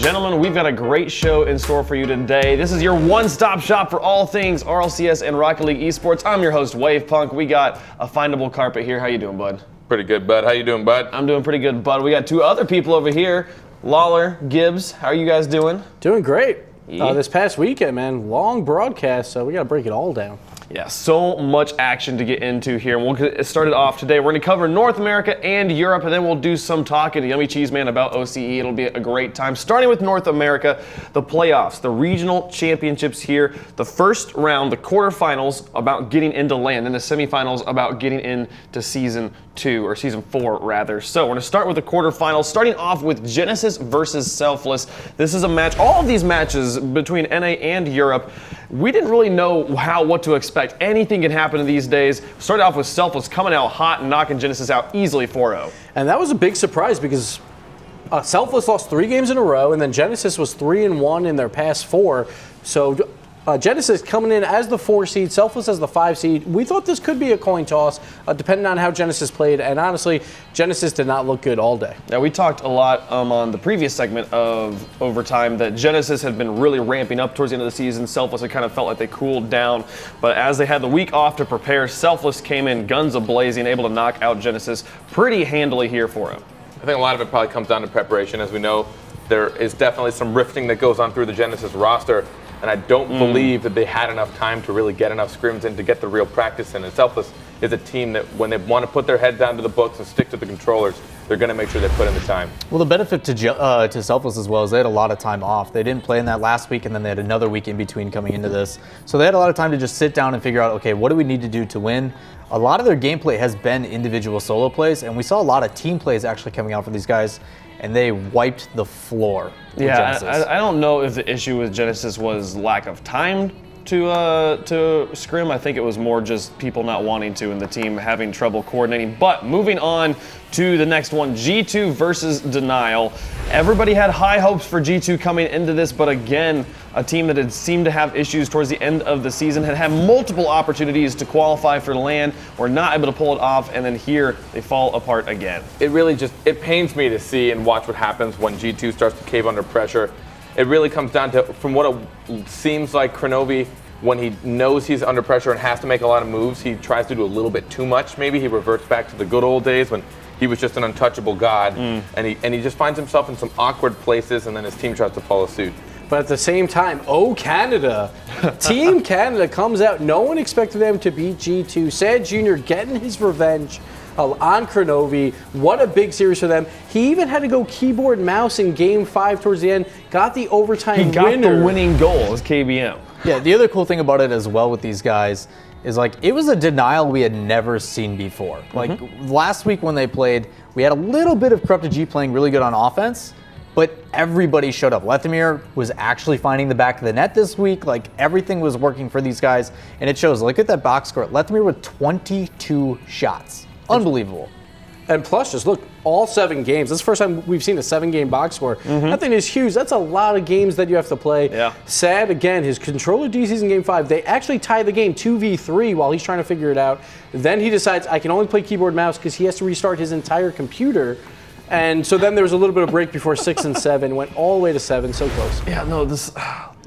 gentlemen, we've got a great show in store for you today. This is your one-stop shop for all things RLCS and Rocket League eSports. I'm your host, Wave Punk. We got a findable carpet here. How you doing, bud? Pretty good, bud. How you doing, bud? I'm doing pretty good, bud. We got two other people over here. Lawler, Gibbs, how are you guys doing? Doing great. Yeah. This past weekend, man, long broadcast, so we got to break it all down. Yeah, so much action to get into here. We'll get started off today. We're going to cover North America and Europe, and then we'll do some talking to Yummy Cheese Man about OCE. It'll be a great time. Starting with North America, the playoffs, the regional championships here. The first round, the quarterfinals, about getting into LAN, and the semifinals about getting into Season 2, or Season 4, rather. So we're going to start with the quarterfinals, starting off with Genesis versus Selfless. This is a match, all of these matches between NA and Europe, we didn't really know what to expect. Anything can happen in these days. Started off with Selfless coming out hot and knocking Genesis out easily 4-0. And that was a big surprise because Selfless lost 3 games in a row, and then Genesis was 3-1 in their past 4. So Genesis coming in as the 4 seed, Selfless as the 5 seed. We thought this could be a coin toss, depending on how Genesis played. And honestly, Genesis did not look good all day. Now, we talked a lot on the previous segment of Overtime that Genesis had been really ramping up towards the end of the season. Selfless had kind of felt like they cooled down. But as they had the week off to prepare, Selfless came in guns a-blazing, able to knock out Genesis pretty handily here for him. I think a lot of it probably comes down to preparation. As we know, there is definitely some rifting that goes on through the Genesis roster. And I don't believe that they had enough time to really get enough scrims in to get the real practice in. And Selfless is a team that when they want to put their head down to the books and stick to the controllers, they're going to make sure they put in the time. Well, the benefit to Selfless as well is they had a lot of time off. They didn't play in that last week, and then they had another week in between coming into this. So they had a lot of time to just sit down and figure out, okay, what do we need to do to win? A lot of their gameplay has been individual solo plays, and we saw a lot of team plays actually coming out for these guys, and they wiped the floor. Yeah, I don't know if the issue with Genesis was lack of time to scrim. I think it was more just people not wanting to and the team having trouble coordinating. But moving on to the next one, G2 versus Denial. Everybody had high hopes for G2 coming into this, but again, a team that had seemed to have issues towards the end of the season, had multiple opportunities to qualify for LAN, were not able to pull it off, and then here they fall apart again. It really it pains me to see and watch what happens when G2 starts to cave under pressure. It really comes down to, from what it seems like, Kronovi, when he knows he's under pressure and has to make a lot of moves, he tries to do a little bit too much. Maybe he reverts back to the good old days when he was just an untouchable god, and he just finds himself in some awkward places, and then his team tries to follow suit. But at the same time, Canada. Team Canada comes out. No one expected them to beat G2. Sad Jr. getting his revenge on Kronovi. What a big series for them. He even had to go keyboard mouse in Game 5 towards the end. Got the overtime winner. He got the winning goal as KBM. Yeah, the other cool thing about it as well with these guys is like it was a Denial we had never seen before. Like last week when they played, we had a little bit of Corrupted G playing really good on offense, but everybody showed up. Lethamyr was actually finding the back of the net this week. Like everything was working for these guys, and it shows. Look at that box score. Lethamyr with 22 shots. Unbelievable. And plus, just look, all 7 games. This is the first time we've seen a 7-game box score. That thing is huge. That's a lot of games that you have to play. Yeah. Sad, again, his controller DCs in Game 5. They actually tie the game 2v3 while he's trying to figure it out. Then he decides, I can only play keyboard mouse because he has to restart his entire computer. And so then there was a little bit of break before 6 and 7. Went all the way to 7. So close. Yeah, no,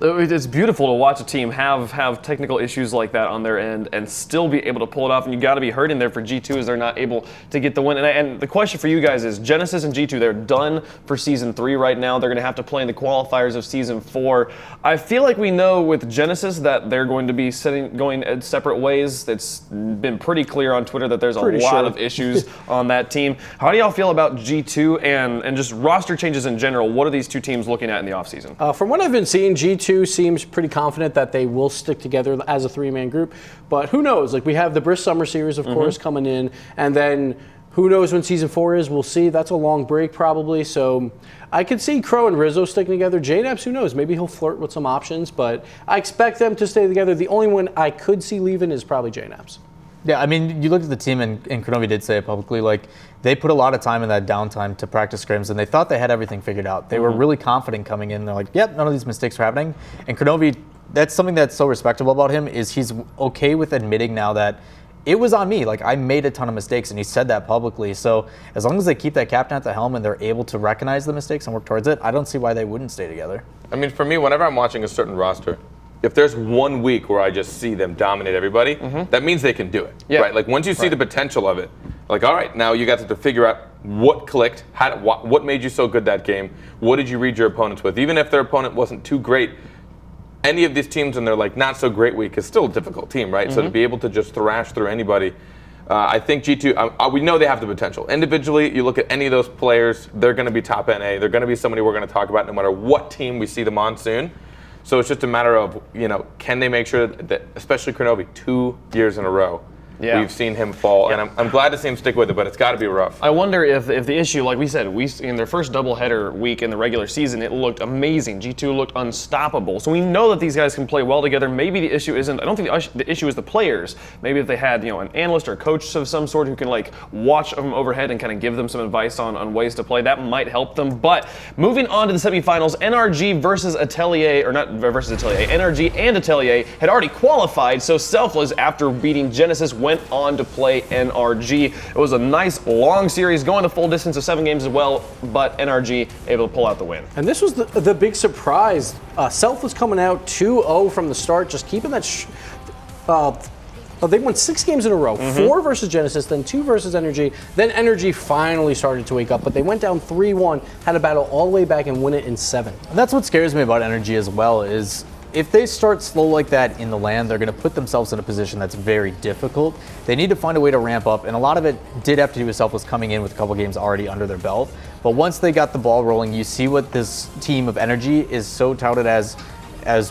it's beautiful to watch a team have technical issues like that on their end and still be able to pull it off. And you got to be hurting there for G2 as they're not able to get the win. And the question for you guys is, Genesis and G2, they're done for Season 3 right now. They're going to have to play in the qualifiers of Season 4. I feel like we know with Genesis that they're going to be going in separate ways. It's been pretty clear on Twitter that there's a lot of issues on that team. How do y'all feel about G2 and just roster changes in general? What are these two teams looking at in the offseason? From what I've been seeing, G2 seems pretty confident that they will stick together as a 3-man group, but who knows? Like, we have the Brisk Summer Series, of course, coming in, and then who knows when Season 4 is? We'll see. That's a long break probably, so I could see Crow and Rizzo sticking together. JNaps, who knows? Maybe he'll flirt with some options, but I expect them to stay together. The only one I could see leaving is probably JNaps. Yeah, I mean, you looked at the team, and Kronovi did say it publicly, like, they put a lot of time in that downtime to practice scrims, and they thought they had everything figured out. They were really confident coming in. They're like, yep, none of these mistakes are happening. And Kronovi, that's something that's so respectable about him, is he's okay with admitting now that it was on me. Like, I made a ton of mistakes, and he said that publicly. So as long as they keep that captain at the helm and they're able to recognize the mistakes and work towards it, I don't see why they wouldn't stay together. I mean, for me, whenever I'm watching a certain roster, if there's 1 week where I just see them dominate everybody, that means they can do it, right? Like, once you see the potential of it, like, all right, now you got to figure out what clicked, what made you so good that game, what did you read your opponents with? Even if their opponent wasn't too great, any of these teams in their like not so great week is still a difficult team, right? So to be able to just thrash through anybody, I think G2, we know they have the potential. Individually, you look at any of those players, they're going to be top NA. They're going to be somebody we're going to talk about no matter what team we see them on soon. So it's just a matter of, can they make sure that especially Kronovi, 2 years in a row, we've seen him fall, and I'm glad to see him stick with it, but it's got to be rough. I wonder if the issue, like we said, in their first doubleheader week in the regular season, it looked amazing. G2 looked unstoppable. So we know that these guys can play well together. Maybe the issue isn't, I don't think the issue is the players. Maybe if they had, an analyst or a coach of some sort who can like watch them overhead and kind of give them some advice on ways to play, that might help them. But moving on to the semifinals, NRG versus Atelier, or not versus Atelier, NRG and Atelier had already qualified, so Selfless, after beating Genesis, went on to play NRG. It was a nice long series, going the full distance of 7 games as well, but NRG able to pull out the win. And this was the big surprise. Selfless coming out 2-0 from the start, just keeping that. They won 6 games in a row, 4 versus Genesis, then 2 versus Energy. Then Energy finally started to wake up, but they went down 3-1, had a battle all the way back and win it in 7. And that's what scares me about Energy as well, is if they start slow like that in the LAN, they're going to put themselves in a position that's very difficult. They need to find a way to ramp up, and a lot of it did have to do with Selfless coming in with a couple games already under their belt. But once they got the ball rolling, you see what this team of Energy is so touted as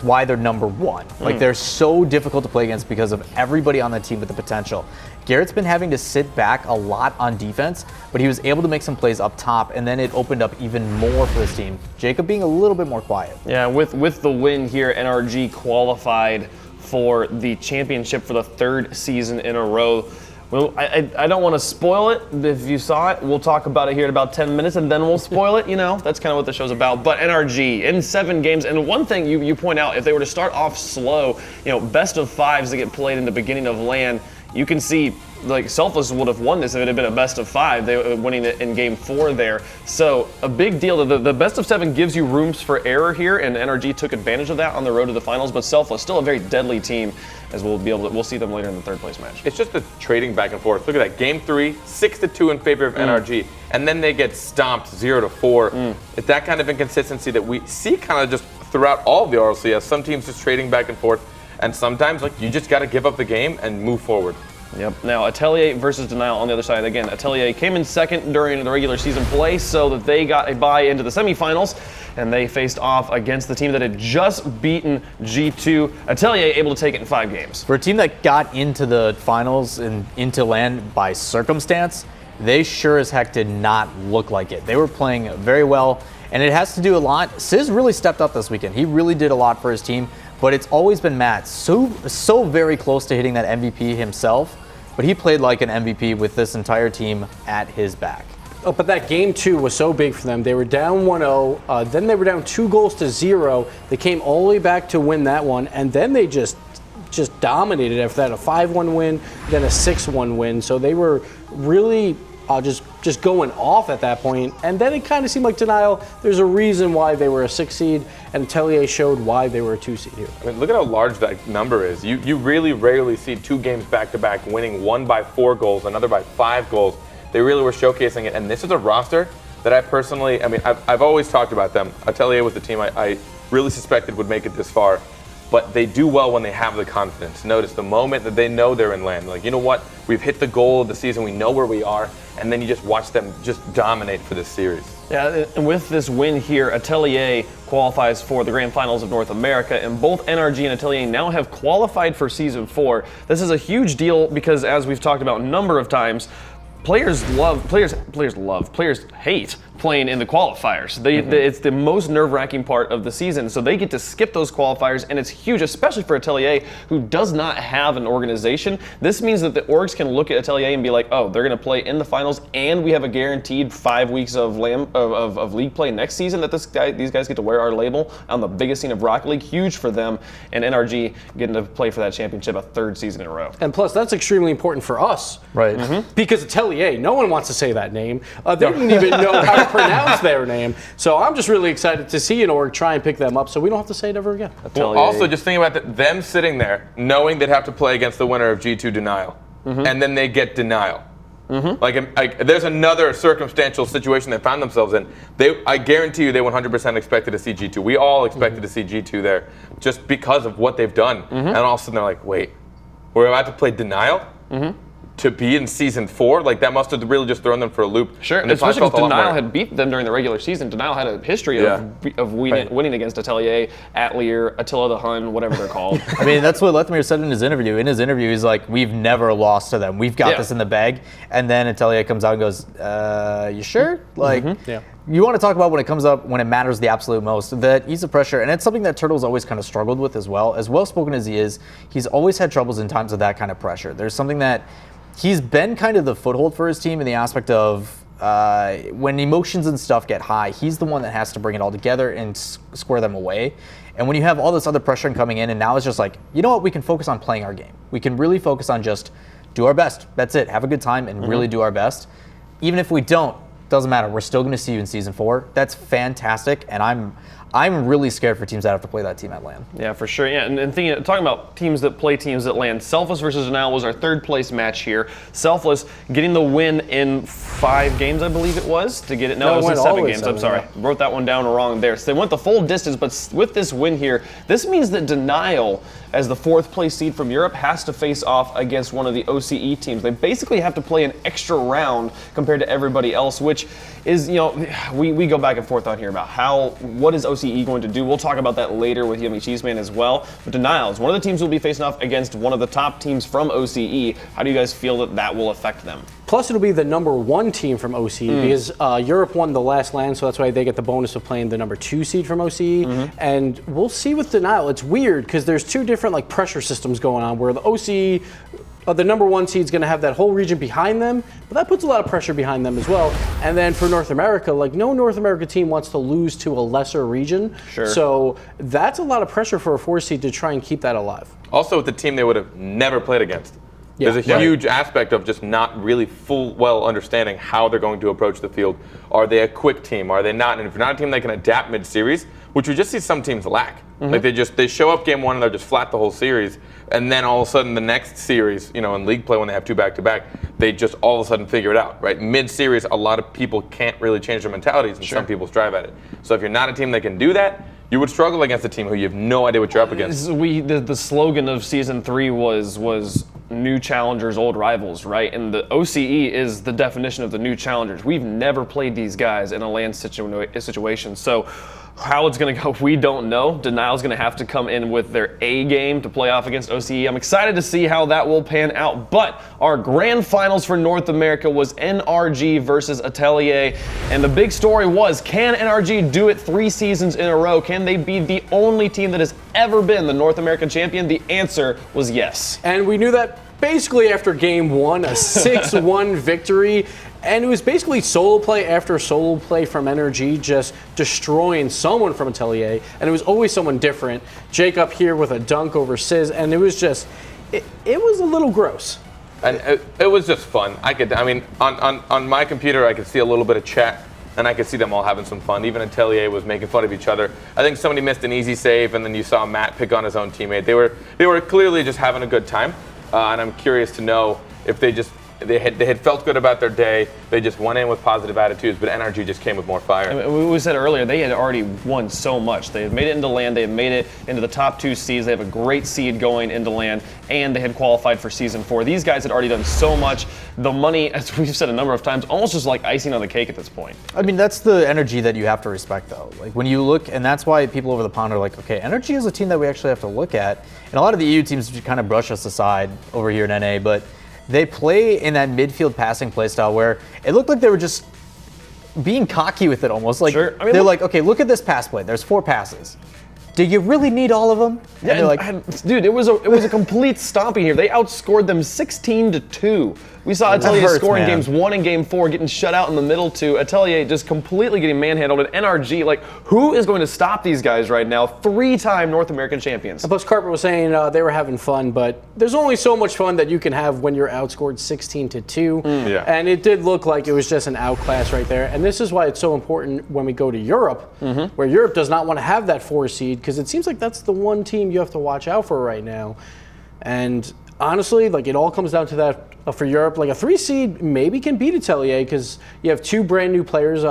why they're number 1. Like, they're so difficult to play against because of everybody on that team with the potential. Garrett's been having to sit back a lot on defense, but he was able to make some plays up top, and then it opened up even more for this team. Jacob being a little bit more quiet. Yeah, with the win here, NRG qualified for the championship for the 3rd season in a row. Well, I don't want to spoil it. If you saw it, we'll talk about it here in about 10 minutes, and then we'll spoil it. That's kind of what the show's about. But NRG in 7 games, and one thing you point out, if they were to start off slow, best of 5s that get played in the beginning of LAN, you can see like Selfless would have won this if it had been a best of 5. They were winning it in game 4 there. So a big deal. The best of 7 gives you rooms for error here, and NRG took advantage of that on the road to the finals. But Selfless still a very deadly team, as we'll see them later in the 3rd place match. It's just the trading back and forth. Look at that. Game 3, 6-2 in favor of NRG, and then they get stomped 0-4. It's that kind of inconsistency that we see kind of just throughout all of the RLCS. Some teams just trading back and forth, and sometimes you just got to give up the game and move forward. Yep. Now, Atelier versus Denial on the other side. Again, Atelier came in 2nd during the regular season play, so that they got a bye into the semifinals, and they faced off against the team that had just beaten G2. Atelier able to take it in 5 games. For a team that got into the finals and into LAN by circumstance, they sure as heck did not look like it. They were playing very well, and it has to do a lot. Sizz really stepped up this weekend. He really did a lot for his team, but it's always been Matt, so very close to hitting that MVP himself. But he played like an MVP with this entire team at his back. Oh, but that game 2 was so big for them. They were down 1-0, then they were down 2-0. They came all the way back to win that one, and then they just dominated after that. A 5-1 win, then a 6-1 win. So they were really just going off at that point. And then it kind of seemed like Denial, there's a reason why they were a 6 seed, and Atelier showed why they were a 2 seed here. I mean, look at how large that number is. You really rarely see 2 games back-to-back winning, one by 4 goals, another by 5 goals. They really were showcasing it, and this is a roster that I personally, I've always talked about them. Atelier was the team I really suspected would make it this far, but they do well when they have the confidence. Notice the moment that they know they're in LAN, like, you know what, we've hit the goal of the season, we know where we are, and then you just watch them just dominate for this series. Yeah, and with this win here, Atelier qualifies for the Grand Finals of North America, and both NRG and Atelier now have qualified for Season 4. This is a huge deal because, as we've talked about a number of times, players hate playing in the qualifiers. It's the most nerve-wracking part of the season, so they get to skip those qualifiers, and it's huge, especially for Atelier, who does not have an organization. This means that the orgs can look at Atelier and be like, oh, they're going to play in the finals, and we have a guaranteed 5 weeks of league play next season that these guys get to wear our label on the biggest scene of Rocket League. Huge for them, and NRG getting to play for that championship a 3rd season in a row. And plus, that's extremely important for us. Right. Because Atelier, no one wants to say that name. They didn't even know how to pronounce their name. So I'm just really excited to see an org try and pick them up so we don't have to say it ever again. Well, also, just think about them sitting there, knowing they'd have to play against the winner of G2 Denial, and then they get Denial. Like, there's another circumstantial situation they found themselves in. I guarantee you they 100% expected to see G2. We all expected to see G2 there just because of what they've done. And all of a sudden they're like, wait, we're about to play Denial? To be in season 4, like that must have really just thrown them for a loop. Sure, and especially because Denial had beat them during the regular season. Denial had a history of winning against Atelier, Atelier, Attila the Hun, whatever they're called. I mean, that's what Lethmir said in his interview. In his interview, he's like, we've never lost to them. We've got this in the bag. And then Atelier comes out and goes, you sure? Like, you want to talk about when it comes up, when it matters the absolute most, that ease of pressure. And it's something that Turtle's always kind of struggled with as well. As well-spoken as he is, he's always had troubles in times of that kind of pressure. There's something that he's been kind of the foothold for his team in the aspect of when emotions and stuff get high, he's the one that has to bring it all together and square them away. And when you have all this other pressure coming in, and now it's just like, you know what, we can focus on playing our game. We can really focus on just do our best. That's it. Have a good time and really do our best. Even if we don't, doesn't matter. We're still going to see you in season 4. That's fantastic, and I'm really scared for teams that have to play that team at LAN. Yeah, for sure. Yeah, and talking about teams that play teams at LAN, Selfless versus Denial was our 3rd place match here. Selfless getting the win in 5 games, I believe it was, to get it. No, it was in 7 games. I'm sorry. Wrote that one down wrong there. So they went the full distance, but with this win here, this means that Denial, as the 4th place seed from Europe, has to face off against one of the OCE teams. They basically have to play an extra round compared to everybody else, which is, we go back and forth on here about what is OCE going to do. We'll talk about that later with Yummy Cheeseman as well. But Denial is one of the teams who will be facing off against one of the top teams from OCE. How do you guys feel that will affect them? Plus, it'll be the number 1 team from OCE because Europe won the last LAN, so that's why they get the bonus of playing the number 2 seed from OCE. And we'll see with Denial. It's weird because there's 2 different pressure systems going on where the OCE, the number 1 seed is going to have that whole region behind them, but that puts a lot of pressure behind them as well. And then for North America, no North America team wants to lose to a lesser region. Sure. So that's a lot of pressure for a 4 seed to try and keep that alive. Also with the team they would have never played against. There's a huge aspect of just not really well understanding how they're going to approach the field. Are they a quick team? Are they not? And if you're not a team that can adapt mid-series, which we just see some teams lack. Like they show up game 1 and they're just flat the whole series, and then all of a sudden the next series, in league play when they have 2 back-to-back, they just all of a sudden figure it out, right? Mid-series, a lot of people can't really change their mentalities, and some people strive at it. So if you're not a team that can do that, you would struggle against a team who you have no idea what you're up against. The slogan of season 3 was new challengers, old rivals, right? And the OCE is the definition of the new challengers. We've never played these guys in a LAN situation. So how it's going to go, we don't know. Denial's going to have to come in with their A game to play off against OCE. I'm excited to see how that will pan out. But our grand finals for North America was NRG versus Atelier. And the big story was, can NRG do it 3 seasons in a row? Can they be the only team that has ever been the North American champion? The answer was yes. And we knew that basically after game 1, a 6-1 victory. And it was basically solo play after solo play from NRG, just destroying someone from Atelier. And it was always someone different. Jake up here with a dunk over Sizz, and it was just, it was a little gross. And it was just fun. On my computer, I could see a little bit of chat, and I could see them all having some fun. Even Atelier was making fun of each other. I think somebody missed an easy save, and then you saw Matt pick on his own teammate. They were clearly just having a good time, and I'm curious to know if they had felt good about their day. They just went in with positive attitudes, but NRG just came with more fire. I mean, we said earlier, they had already won so much. They had made it into LAN, they had made it into the top 2 seeds, they have a great seed going into LAN, and they had qualified for season 4. These guys had already done so much. The money, as we've said a number of times, almost just like icing on the cake at this point. I mean, that's the energy that you have to respect, though. Like, when you look, and that's why people over the pond are like, okay, NRG is a team that we actually have to look at. And a lot of the EU teams kind of brush us aside over here in NA, but they play in that midfield passing play style where it looked like they were just being cocky with it almost. Like Sure. I mean, they're look- like, okay, look at this pass play. There's 4 passes. Do you really need all of them? And Yeah, they're like, dude, it was a complete stomping here. They outscored them 16-2. We saw That Atelier hurts, scoring man. games 1 and game 4, getting shut out in the middle 2. Atelier just completely getting manhandled. And NRG, like, who is going to stop these guys right now? 3-time North American champions. Plus, Carpet was saying they were having fun, but there's only so much fun that you can have when you're outscored 16-2. Yeah. And it did look like it was just an outclass right there. And this is why it's so important when we go to Europe, where Europe does not want to have that 4 seed, because it seems like that's the one team you have to watch out for right now. And honestly, like, it all comes down to that for Europe. Like, a 3 seed maybe can beat Atelier because you have 2 brand new players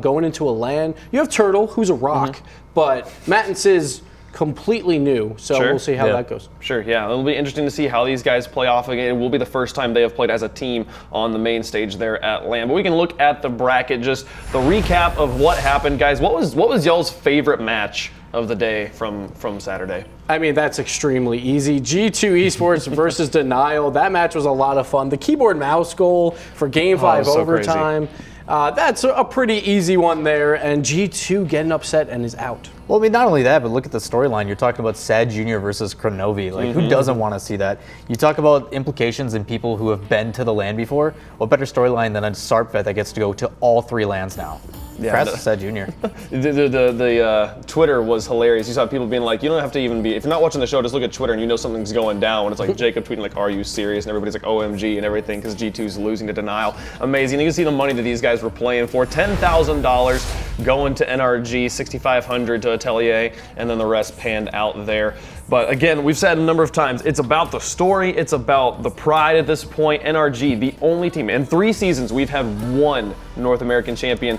going into a LAN. You have Turtle, who's a rock, but Mattens is completely new, so Sure. we'll see how Yeah. that goes. Sure, yeah. It'll be interesting to see how these guys play off again. It will be the first time they have played as a team on the main stage there at LAN. But we can look at the bracket, just the recap of what happened. Guys, what was y'all's favorite match of the day from Saturday? I mean, that's extremely easy. G2 eSports versus Denial. That match was a lot of fun. The keyboard mouse goal for Game 5 so overtime. That's a pretty easy one there, and G2 getting upset and is out. well, I mean, not only that, but look at the storyline. You're talking about Sad Junior versus Kronovi. Like, who doesn't want to see that? You talk about implications in people who have been to the LAN before. What better storyline than a Sarpvet that gets to go to all 3 LANs now? Yeah, Congrats to Sad Junior. The Twitter was hilarious. You saw people being like, you don't have to even be, if you're not watching the show, just look at Twitter and you know something's going down. And it's like Jacob tweeting like, are you serious? And everybody's like, OMG and everything, because G2's losing to Denial. Amazing. You can see the money that these guys were playing for. $10,000 going to NRG, $6,500 to Atelier, and then the rest panned out there. But again, we've said a number of times, it's about the story, it's about the pride at this point. NRG, the only team, in 3 seasons, we've had 1 North American champion.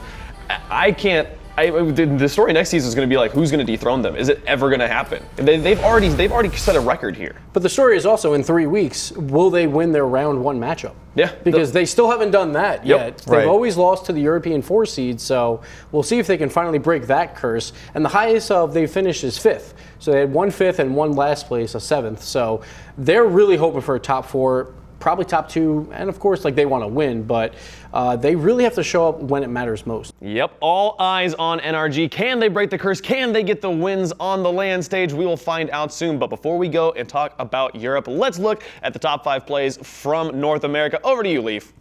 The story next season is going to be like, who's going to dethrone them? Is it ever going to happen? They've already set a record here. But the story is also, in 3 weeks, will they win their round 1 matchup? Yeah. Because they still haven't done that yet. They've Right. always lost to the European 4 seed, so we'll see if they can finally break that curse. And the highest they finished is 5th. So they had 1 5th and 1 last place, a 7th. So they're really hoping for a top 4, probably top 2, and of course, like, they want to win, but they really have to show up when it matters most. Yep, all eyes on NRG. Can they break the curse? Can they get the wins on the LAN stage? We will find out soon. But before we go and talk about Europe, let's look at the top 5 plays from North America. Over to you, Leaf.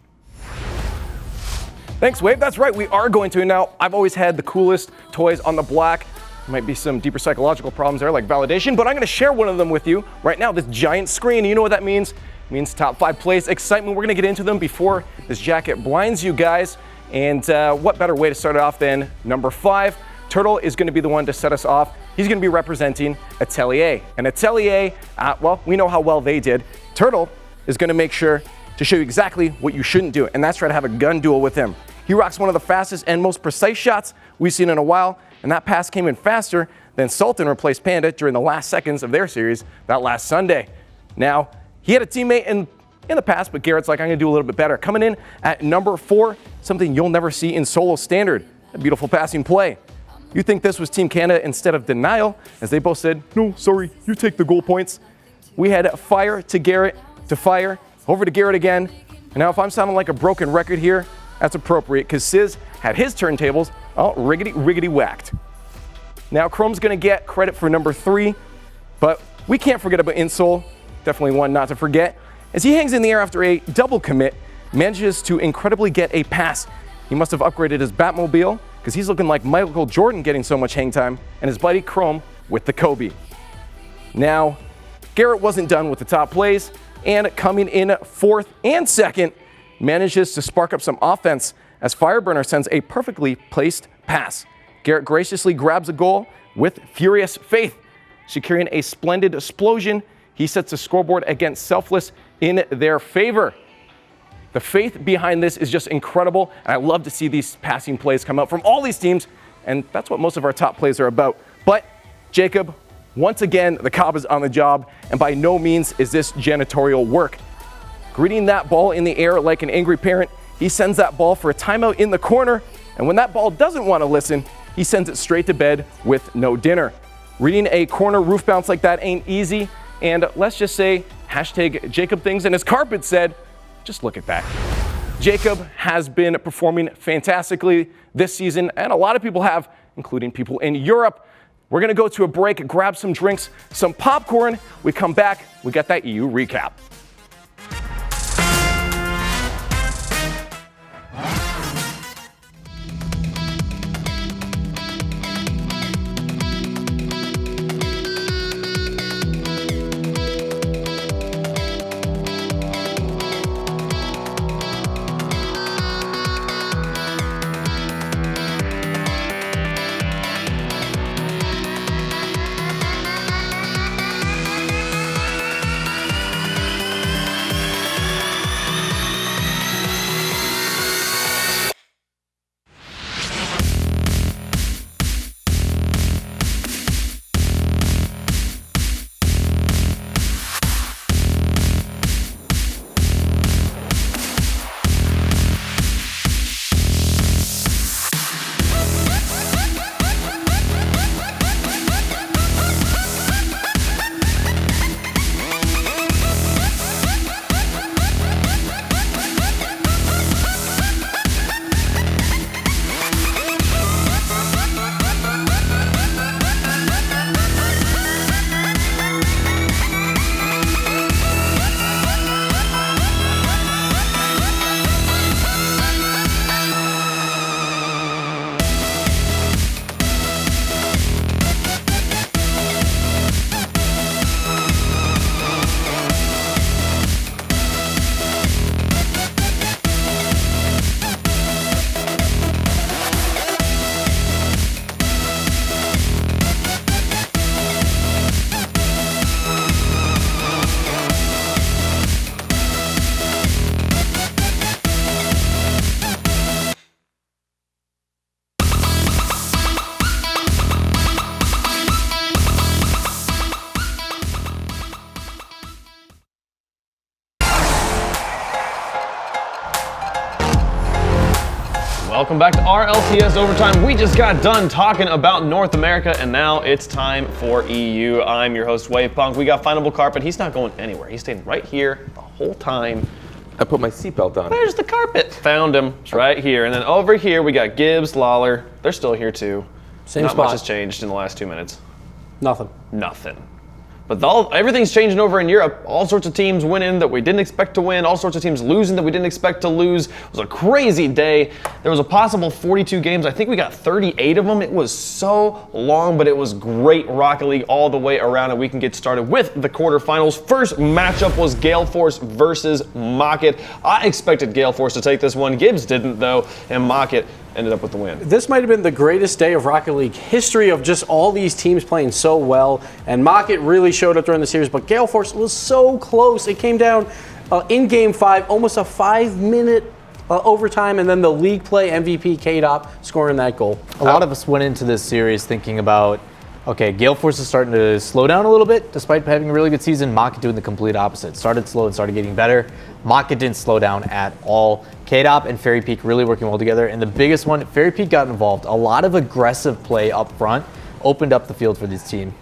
Thanks, Wade. That's right, we are going to. Now, I've always had the coolest toys on the block. Might be some deeper psychological problems there, like validation, but I'm gonna share one of them with you right now, this giant screen. You know what that means? It means top 5 plays, excitement. We're gonna get into them before this jacket blinds you guys. And what better way to start it off than number 5? Turtle is gonna be the one to set us off. He's gonna be representing Atelier. And Atelier, well, we know how well they did. Turtle is gonna make sure to show you exactly what you shouldn't do, and that's try to have a gun duel with him. He rocks one of the fastest and most precise shots we've seen in a while, and that pass came in faster than Sultan replaced Panda during the last seconds of their series that last Sunday. Now, he had a teammate in the past, but Garrett's like, I'm gonna do a little bit better. Coming in at number 4, something you'll never see in solo standard, a beautiful passing play. You think this was Team Canada instead of Denial, as they both said, no, sorry, you take the goal points. We had fire to Garrett, to fire, over to Garrett again. And now if I'm sounding like a broken record here, that's appropriate, because Sizz had his turntables all riggedy whacked. Now Chrome's gonna get credit for number 3, but we can't forget about Insol, definitely one not to forget. As he hangs in the air after a double commit, manages to incredibly get a pass. He must have upgraded his Batmobile, because he's looking like Michael Jordan getting so much hang time, and his buddy Chrome with the Kobe. Now, Garrett wasn't done with the top plays, and coming in 4th and 2nd, manages to spark up some offense as Fireburner sends a perfectly placed pass. Garrett graciously grabs a goal with furious faith, securing a splendid explosion. He sets the scoreboard against Selfless in their favor. The faith behind this is just incredible, and I love to see these passing plays come out from all these teams, and that's what most of our top plays are about. But Jacob, once again, the Cobb is on the job, and by no means is this janitorial work. Greeting that ball in the air like an angry parent, he sends that ball for a timeout in the corner, and when that ball doesn't want to listen, he sends it straight to bed with no dinner. Reading a corner roof bounce like that ain't easy, and let's just say, hashtag Jacob things, and as Carpet said, just look at that. Jacob has been performing fantastically this season, and a lot of people have, including people in Europe. We're going to go to a break, grab some drinks, some popcorn. We come back, we got that EU recap. Welcome back to RLCS Overtime. We just got done talking about North America, and now it's time for EU. I'm your host, Wave Punk. We got Finable Carpet. He's not going anywhere. He's staying right here the whole time. I put my seatbelt on. Where's the carpet? Found him. It's right here. And then over here, we got Gibbs, Lawler. They're still here, too. Same Not spot. much has changed in the last 2 minutes. Nothing. Nothing. But everything's changing over in Europe. All sorts of teams winning that we didn't expect to win. All sorts of teams losing that we didn't expect to lose. It was a crazy day. There was a possible 42 games. I think we got 38 of them. It was so long, but it was great Rocket League all the way around, and we can get started with the quarterfinals. First matchup was Gale Force versus Mocket. I expected Gale Force to take this one. Gibbs didn't, though, and Mocket ended up with the win. This might have been the greatest day of Rocket League history of just all these teams playing so well. And Mocket really showed up during the series, but Gale Force was so close. It came down in Game 5, almost a 5-minute overtime, and then the league play MVP K-Dop scoring that goal. A lot of us went into this series thinking about, okay, Gale Force is starting to slow down a little bit despite having a really good season. Mocket doing the complete opposite. Started slow and started getting better. Mocket didn't slow down at all. K-Dop and Fairy Peak really working well together. And the biggest one, Fairy Peak got involved. A lot of aggressive play up front opened up the field for this team.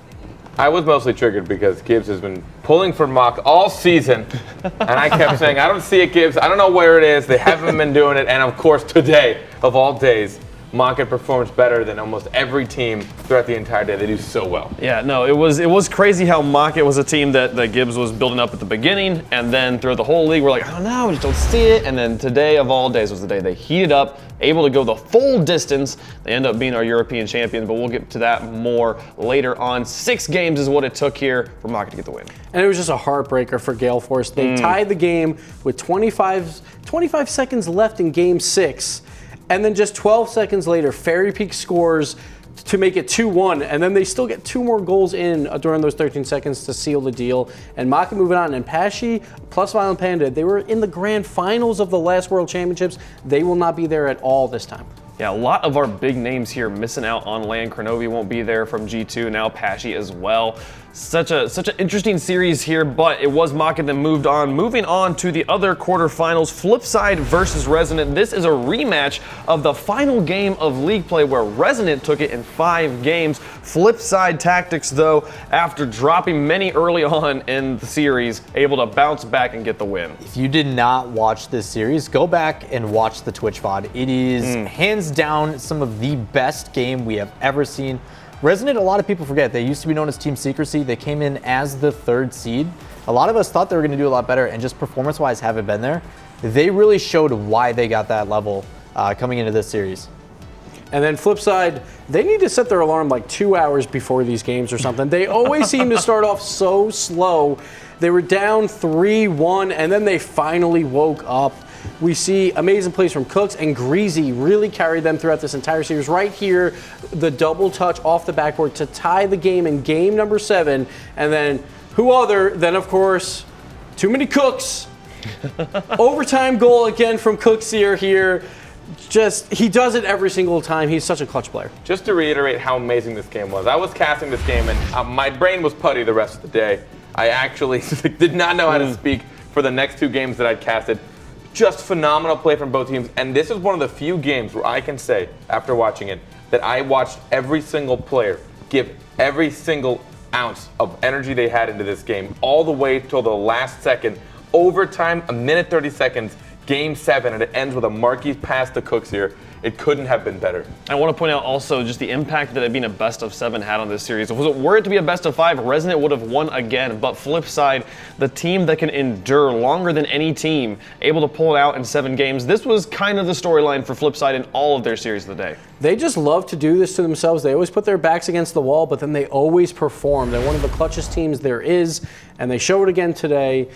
I was mostly triggered because Gibbs has been pulling for Mock all season, and I kept saying, I don't see it, Gibbs. I don't know where it is. They haven't been doing it. And of course, today, of all days, Mocket performs better than almost every team throughout the entire day. They do so well. Yeah, no, it was crazy how Mocket was a team that Gibbs was building up at the beginning, and then throughout the whole league, we're like, oh no, we just don't see it. And then today, of all days, was the day they heated up, able to go the full distance. They end up being our European champions, but we'll get to that more later on. 6 games is what it took here for Mocket to get the win. And it was just a heartbreaker for Gale Force. They tied the game with 25 seconds left in Game 6. And then just 12 seconds later, Fairy Peak scores to make it 2-1. And then they still get 2 more goals in during those 13 seconds to seal the deal. And Mocket moving on. And Pashi plus Violent Panda, they were in the grand finals of the last World Championships. They will not be there at all this time. Yeah, a lot of our big names here missing out on land. Kronovi won't be there from G2, now Pashi as well. Such an interesting series here, but it was Maka that moved on. Moving on to the other quarterfinals, Flipside versus Resonant. This is a rematch of the final game of league play where Resonant took it in 5 games. Flipside Tactics, though, after dropping many early on in the series, able to bounce back and get the win. If you did not watch this series, go back and watch the Twitch VOD. It is hands down some of the best game we have ever seen. Resonant, a lot of people forget, they used to be known as Team Secrecy. They came in as the 3rd seed. A lot of us thought they were going to do a lot better, and just performance-wise haven't been there. They really showed why they got that level coming into this series. And then Flipside, they need to set their alarm like 2 hours before these games or something. They always seem to start off so slow. They were down 3-1, and then they finally woke up. We see amazing plays from Cooks, and Greasy really carried them throughout this entire series. Right here, the double touch off the backboard to tie the game in game number 7. And then who other than, of course, Too Many Cooks. Overtime goal again from Cooks here. Just, he does it every single time. He's such a clutch player. Just to reiterate how amazing this game was, I was casting this game and my brain was putty the rest of the day. I actually did not know how to speak for the next 2 games that I'd casted. Just phenomenal play from both teams, and this is one of the few games where I can say, after watching it, that I watched every single player give every single ounce of energy they had into this game, all the way till the last second. Overtime, 1 minute 30 seconds, game 7, and it ends with a marquee pass to Cooks here. It couldn't have been better. I want to point out also just the impact that it being a best of 7 had on this series. Were it to be a best of 5, Resonant would have won again. But flip side, the team that can endure longer than any team, able to pull it out in 7 games. This was kind of the storyline for Flipside in all of their series of the day. They just love to do this to themselves. They always put their backs against the wall, but then they always perform. They're one of the clutchest teams there is, and they show it again today.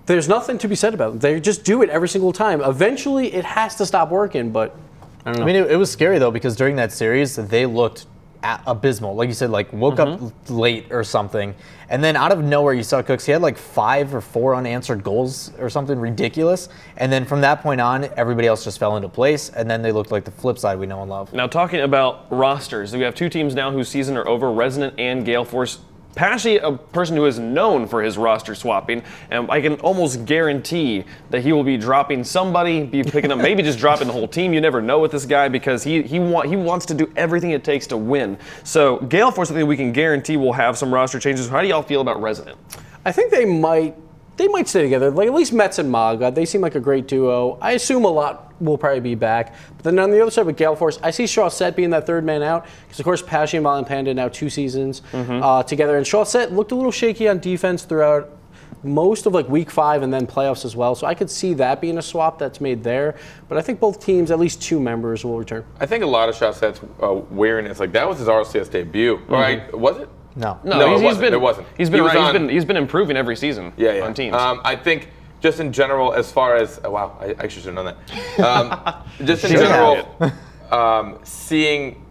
There's nothing to be said about them. They just do it every single time. Eventually, it has to stop working, but I don't know. I mean, it was scary, though, because during that series, they looked abysmal. Like you said, like woke up late or something. And then out of nowhere, you saw Cooks. He had like 5 or 4 unanswered goals or something ridiculous. And then from that point on, everybody else just fell into place. And then they looked like the flip side we know and love. Now, talking about rosters, we have 2 teams now whose season are over, Resonant and Gale Force. Pashy, a person who is known for his roster swapping, and I can almost guarantee that he will be dropping somebody, be picking up, maybe just dropping the whole team. You never know with this guy because he wants to do everything it takes to win. So Gale Force, I think we can guarantee will have some roster changes. How do y'all feel about Resonant? I think they might stay together. Like at least Mets and Maga, they seem like a great duo. I assume a lot will probably be back. But then on the other side with Gale Force, I see Chaussette being that 3rd man out because of course Pashy and Violent Panda now 2 seasons together, and Chaussette looked a little shaky on defense throughout most of like week 5 and then playoffs as well. So I could see that being a swap that's made there. But I think both teams, at least 2 members, will return. I think a lot of Chaussette's weariness, like that was his RLCS debut, right? Was it? No. It wasn't. He's been improving every season on teams. I think just in general, as far as wow, I should have known that. Just in general, seeing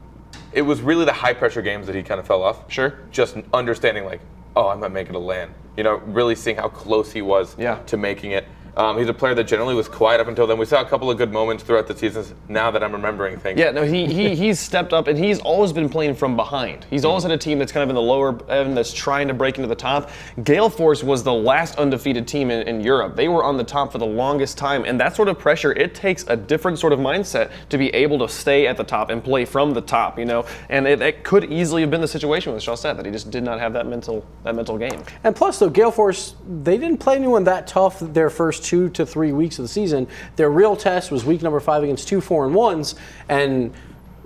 it was really the high pressure games that he kind of fell off. Sure. Just understanding like, oh, I'm not making a land. You know, really seeing how close he was to making it. He's a player that generally was quiet up until then. We saw a couple of good moments throughout the seasons. Now that I'm remembering things. Yeah, no, he's stepped up, and he's always been playing from behind. He's always had a team that's kind of in the lower end that's trying to break into the top. Gale Force was the last undefeated team in Europe. They were on the top for the longest time, and that sort of pressure, it takes a different sort of mindset to be able to stay at the top and play from the top, you know? And it could easily have been the situation with Chaussette, that he just did not have that mental game. And plus, though, Gale Force, they didn't play anyone that tough their first 2 to 3 weeks of the season. Their real test was week number 5 against 2 4-1s, and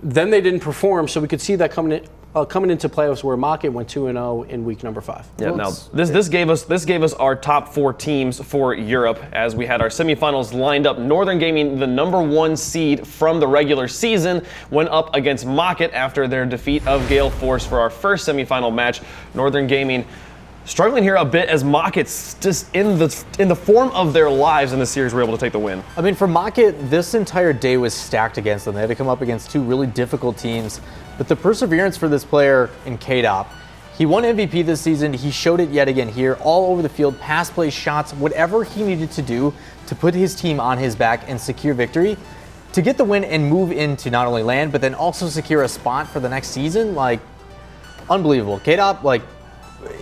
then they didn't perform. So we could see that coming into playoffs where Market went 2-0 in week number 5. Yeah. Now this gave us our top 4 teams for Europe as we had our semifinals lined up. Northern Gaming, the number 1 seed from the regular season, went up against Market after their defeat of Gale Force for our first semifinal match. Northern Gaming struggling here a bit as Mockets, just in the form of their lives in the series, were able to take the win. I mean, for Mocket, this entire day was stacked against them. They had to come up against 2 really difficult teams. But the perseverance for this player in KDOP, he won MVP this season. He showed it yet again here, all over the field, pass plays, shots, whatever he needed to do to put his team on his back and secure victory. To get the win and move into not only land, but then also secure a spot for the next season, like, unbelievable. K-Dop, like,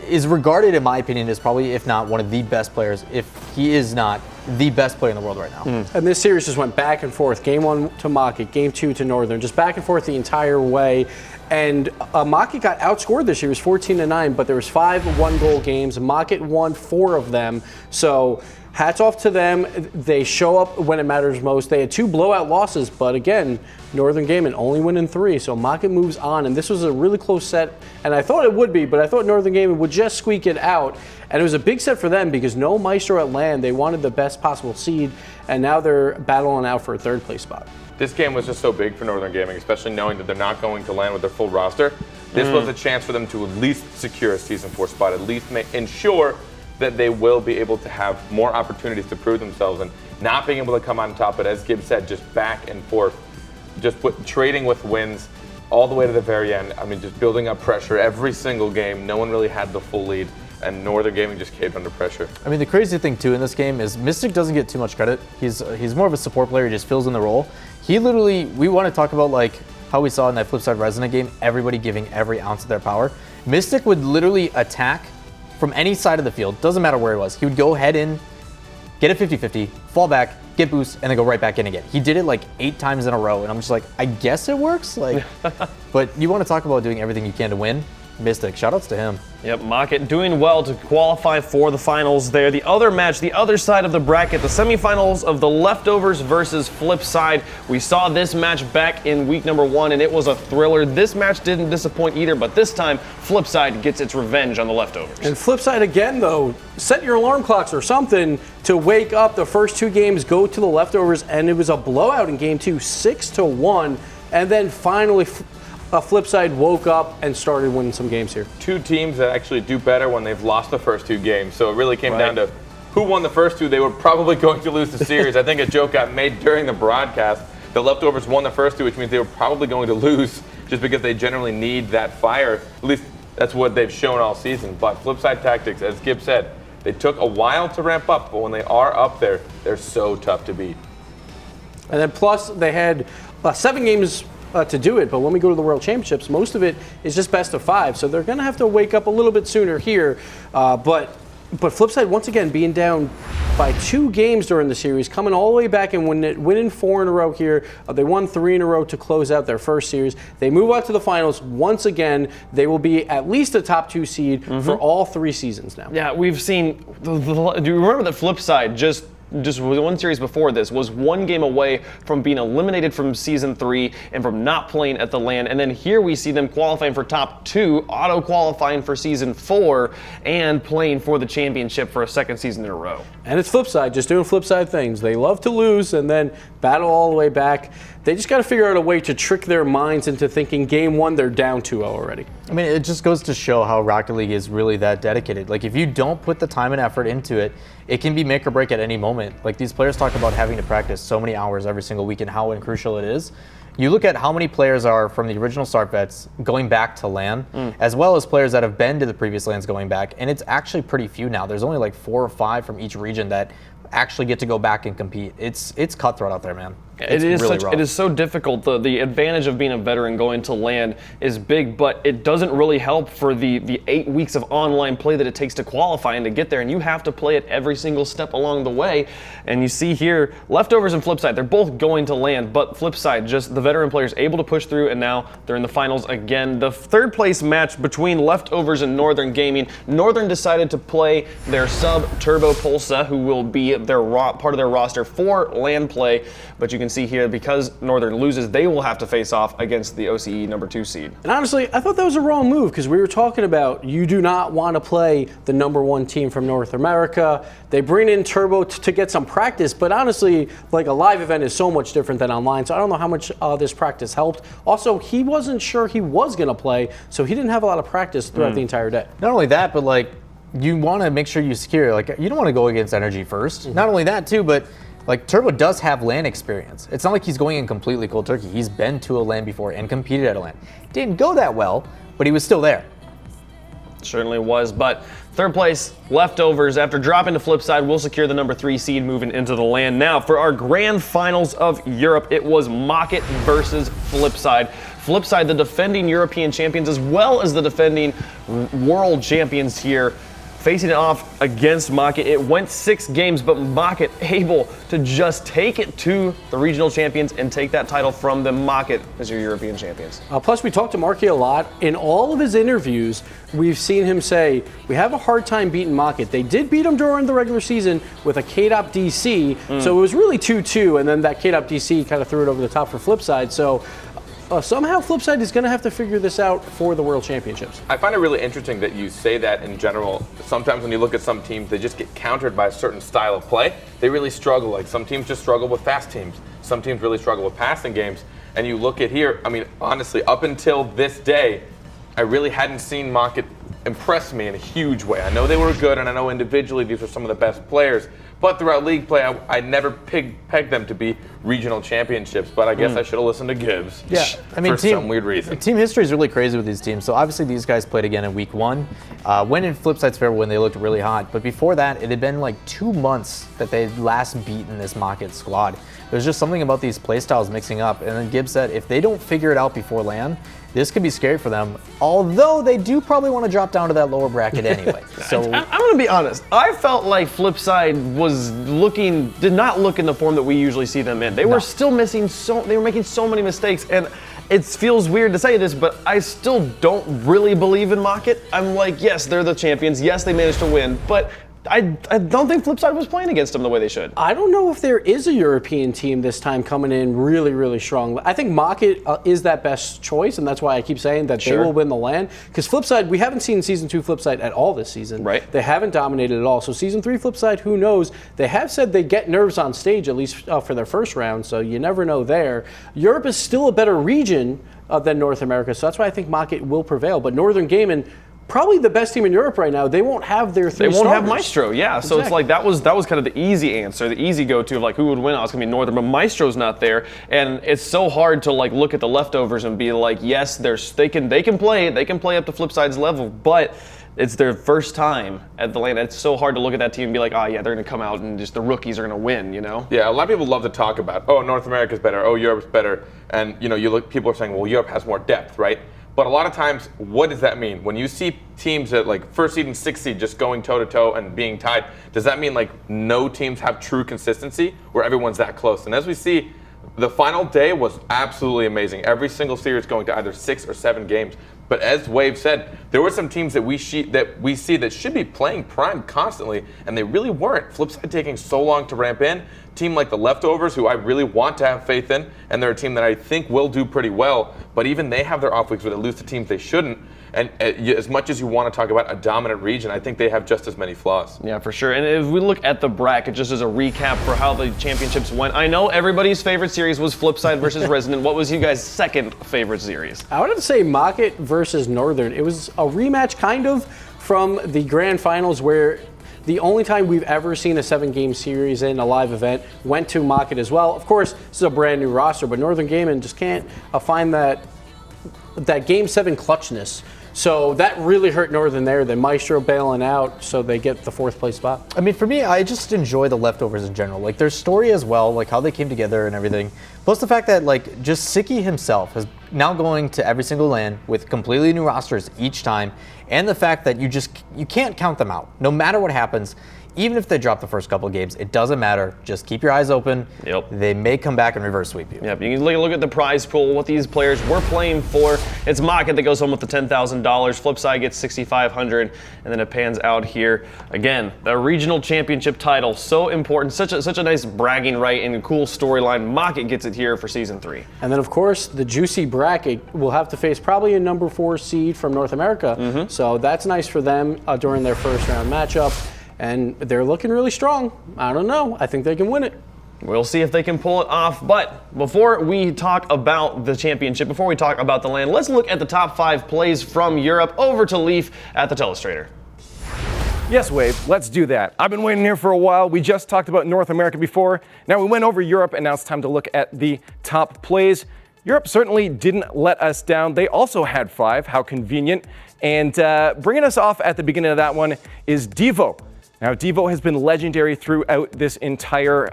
is regarded, in my opinion, as probably, if not one of the best players, if he is not the best player in the world right now. And this series just went back and forth. Game 1 to Maki, Game 2 to Northern, just back and forth the entire way. And Maki got outscored this year. It was 14-9, but there was 5 one-goal games. Maki won 4 of them. So hats off to them. They show up when it matters most. They had 2 blowout losses, but again, Northern Gaming only winning 3. So Maki moves on, and this was a really close set. And I thought it would be, but I thought Northern Gaming would just squeak it out. And it was a big set for them because no Maestro at LAN. They wanted the best possible seed, and now they're battling out for a 3rd place spot. This game was just so big for Northern Gaming, especially knowing that they're not going to land with their full roster. This was a chance for them to at least secure a Season 4 spot, at least ensure that they will be able to have more opportunities to prove themselves, and not being able to come on top. But as Gibbs said, just back and forth, just trading with wins all the way to the very end. I mean, just building up pressure every single game. No one really had the full lead, and Northern Gaming just caved under pressure. I mean, the crazy thing too in this game is Mystic doesn't get too much credit. He's more of a support player. He just fills in the role. He literally, we want to talk about like how we saw in that Flipside Resonant game, everybody giving every ounce of their power. Mystic would literally attack from any side of the field, doesn't matter where he was. He would go head in, get a 50-50, fall back, get boost, and then go right back in again. He did it like 8 times in a row, and I'm just like, I guess it works. Like, but you want to talk about doing everything you can to win? Mystic, shoutouts to him. Yep, Mockett doing well to qualify for the finals there. The other match, the other side of the bracket, the semifinals of the Leftovers versus Flipside. We saw this match back in week number 1, and it was a thriller. This match didn't disappoint either, but this time, Flipside gets its revenge on the Leftovers. And Flipside again, though, set your alarm clocks or something to wake up. The first 2 games go to the Leftovers, and it was a blowout in game 2, 6-1, and then finally Flipside woke up and started winning some games here. 2 teams that actually do better when they've lost the first 2 games. So it really came down to who won the first 2. They were probably going to lose the series. I think a joke got made during the broadcast. The Leftovers won the first 2, which means they were probably going to lose just because they generally need that fire. At least that's what they've shown all season. But Flipside Tactics, as Gibb said, they took a while to ramp up, but when they are up there, they're so tough to beat. And then plus they had 7 games to do it, but when we go to the World Championships, most of it is just best of 5, so they're going to have to wake up a little bit sooner here. But Flipside, once again, being down by 2 games during the series, coming all the way back and winning 4 in a row here. They won 3 in a row to close out their first series. They move on to the finals. Once again, they will be at least a top 2 seed for all 3 seasons now. Yeah, we've seen, do you remember that Flipside just one series before this was 1 game away from being eliminated from Season 3 and from not playing at the LAN. And then here we see them qualifying for top 2, auto-qualifying for Season 4, and playing for the championship for a 2nd season in a row. And it's Flipside, just doing Flipside things. They love to lose and then battle all the way back. They just got to figure out a way to trick their minds into thinking game 1 they're down 2-0 already. I mean, it just goes to show how Rocket League is really that dedicated. Like, if you don't put the time and effort into it, it can be make or break at any moment. Like, these players talk about having to practice so many hours every single week and how crucial it is. You look at how many players are from the original start vets going back to LAN, as well as players that have been to the previous LANs going back, and it's actually pretty few now. There's only like 4 or 5 from each region that actually get to go back and compete. It's cutthroat out there, man. It is so difficult. The advantage of being a veteran going to LAN is big, but it doesn't really help for the 8 weeks of online play that it takes to qualify and to get there, and you have to play it every single step along the way. And you see here, Leftovers and Flipside, they're both going to LAN, but Flipside, just the veteran players able to push through, and now they're in the finals again. The 3rd place match between Leftovers and Northern Gaming. Northern decided to play their sub Turbo Pulsa, who will be their part of their roster for LAN play, but you can see here, because Northern loses, they will have to face off against the OCE number 2 seed. And honestly, I thought that was a wrong move because we were talking about you do not want to play the number 1 team from North America. They bring in Turbo to get some practice, but honestly, like a live event is so much different than online, so I don't know how much this practice helped. Also, he wasn't sure he was going to play, so he didn't have a lot of practice throughout the entire day. Not only that, but like, you want to make sure you secure, like, you don't want to go against Energy first. Not only that too, but like, Turbo does have LAN experience. It's not like he's going in completely cold turkey. He's been to a LAN before and competed at a LAN. Didn't go that well, but he was still there. Certainly was, but Third place, leftovers. After dropping to Flipside, will secure the number 3 seed moving into the LAN. Now, for our grand finals of Europe, it was Mocket versus Flipside. Flipside, the defending European champions, as well as the defending world champions here, facing it off against Mocket. It went 6 games, but Mocket able to just take it to the regional champions and take that title from them. Mocket as your European champions. Plus, we talked to Marky a lot. In all of his interviews, we've seen him say, we have a hard time beating Mocket. They did beat him during the regular season with a KDOP DC, so it was really 2-2, and then that KDOP DC kind of threw it over the top for Flipside. So somehow Flipside is going to have to figure this out for the World Championships. I find it really interesting that you say that in general. Sometimes when you look at some teams, they just get countered by a certain style of play. They really struggle. Like some teams just struggle with fast teams. Some teams really struggle with passing games. And you look at here, I mean, honestly, up until this day, I really hadn't seen Mocket impress me in a huge way. I know they were good, and I know individually these were some of the best players. But throughout league play, I never pegged them to be regional championships. But I guess I should have listened to Gibbs. Yeah, I mean, for some weird reason. Team history is really crazy with these teams. So obviously these guys played again in week 1. Went in Flipside's favor when they looked really hot. But before that, it had been like 2 months that they had last beaten this Mocket squad. There's just something about these play styles mixing up. And then Gibbs said if they don't figure it out before LAN, this could be scary for them, although they do probably want to drop down to that lower bracket anyway. So I'm going to be honest. I felt like Flipside did not look in the form that we usually see them in. They were still missing they were making so many mistakes, and it feels weird to say this, but I still don't really believe in Mocket. I'm like, yes, they're the champions. Yes, they managed to win, but I don't think Flipside was playing against them the way they should. I don't know if there is a European team this time coming in really, really strong. I think Mocket is that best choice, and that's why I keep saying that they will win the LAN. Because Flipside, we haven't seen Season 2 Flipside at all this season. Right. They haven't dominated at all. So Season 3 Flipside, who knows? They have said they get nerves on stage, at least for their first round, so you never know there. Europe is still a better region than North America, so that's why I think Mocket will prevail. But Northern Gaming, probably the best team in Europe right now. They won't have their 3 They won't starters. have Maestro, yeah. So it's like that was kind of the easy answer, the easy go-to of like who would win. I was gonna be Northern, but Maestro's not there, and it's so hard to like look at the leftovers and be like, yes, they can play up to Flipside's level, but it's their first time at the LAN. It's so hard to look at that team and be like, oh yeah, they're gonna come out and just the rookies are gonna win, you know? Yeah, a lot of people love to talk about, oh, North America's better, oh, Europe's better, and people are saying, well, Europe has more depth, right? But a lot of times, what does that mean? When you see teams at like 1st seed and 6th seed just going toe-to-toe and being tied, does that mean like no teams have true consistency where everyone's that close? And as we see, the final day was absolutely amazing. Every single series going to either 6 or 7 games. But as Wave said, there were some teams that we see that should be playing prime constantly, and they really weren't. Flipside taking so long to ramp in. Team like the Leftovers, who I really want to have faith in, and they're a team that I think will do pretty well, but even they have their off weeks where they lose to teams they shouldn't. And as much as you want to talk about a dominant region, I think they have just as many flaws. Yeah, for sure. And if we look at the bracket, just as a recap for how the championships went, I know everybody's favorite series was Flipside versus Resident. What was you guys' second favorite series? I would have to say Mocket versus Northern. It was a rematch kind of from the grand finals where the only time we've ever seen a 7-game series in a live event went to Mocket as well. Of course, this is a brand new roster, but Northern Gaming just can't find that Game 7 clutchness. So that really hurt Northern there. Then Maestro bailing out, so they get the 4th place spot. I mean, for me, I just enjoy the Leftovers in general. Like their story as well, like how they came together and everything. Plus the fact that like just Siki himself is now going to every single LAN with completely new rosters each time, and the fact that you can't count them out. No matter what happens, even if they drop the first couple of games, it doesn't matter. Just keep your eyes open. Yep. They may come back and reverse sweep you. Yep. You can look at the prize pool, what these players were playing for. It's Mocket that goes home with the $10,000. Flipside gets $6,500, and then it pans out here. Again, the regional championship title, so important. Such a nice bragging right and cool storyline. Mocket gets it here for Season 3. And then, of course, the juicy bracket will have to face probably a number 4 seed from North America. So that's nice for them during their first round matchup. And they're looking really strong. I don't know. I think they can win it. We'll see if they can pull it off. But before we talk about the championship, before we talk about the LAN, let's look at the top 5 plays from Europe. Over to Leaf at the Telestrator. Yes, Wave, let's do that. I've been waiting here for a while. We just talked about North America before. Now we went over Europe, and now it's time to look at the top plays. Europe certainly didn't let us down. They also had 5. How convenient. And bringing us off at the beginning of that one is Devo. Now, Devo has been legendary throughout this entire,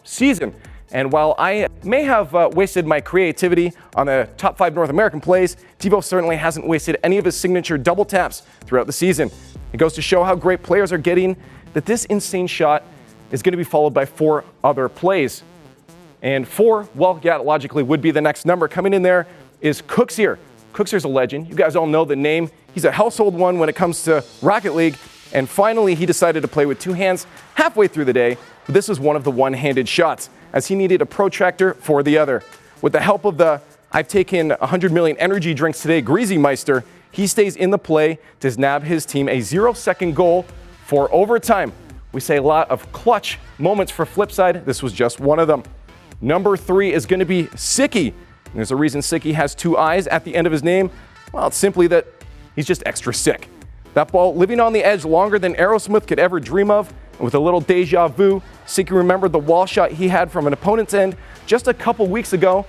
season. And while I may have wasted my creativity on the top 5 North American plays, Devo certainly hasn't wasted any of his signature double taps throughout the season. It goes to show how great players are getting that this insane shot is going to be followed by 4 other plays. And 4, logically would be the next number. Coming in there is Cooksier. Cooksier's a legend. You guys all know the name. He's a household one when it comes to Rocket League. And finally, he decided to play with 2 hands halfway through the day. But this was one of the one-handed shots, as he needed a protractor for the other. With the help of the I've taken 100 million energy drinks today, Greasy Meister, he stays in the play to nab his team a 0-second goal for overtime. We say a lot of clutch moments for Flipside. This was just one of them. Number 3 is going to be Sicky. And there's a reason Sicky has 2 eyes at the end of his name. Well, it's simply that he's just extra sick. That ball living on the edge longer than Aerosmith could ever dream of. And with a little deja vu, Sicky remembered the wall shot he had from an opponent's end just a couple weeks ago.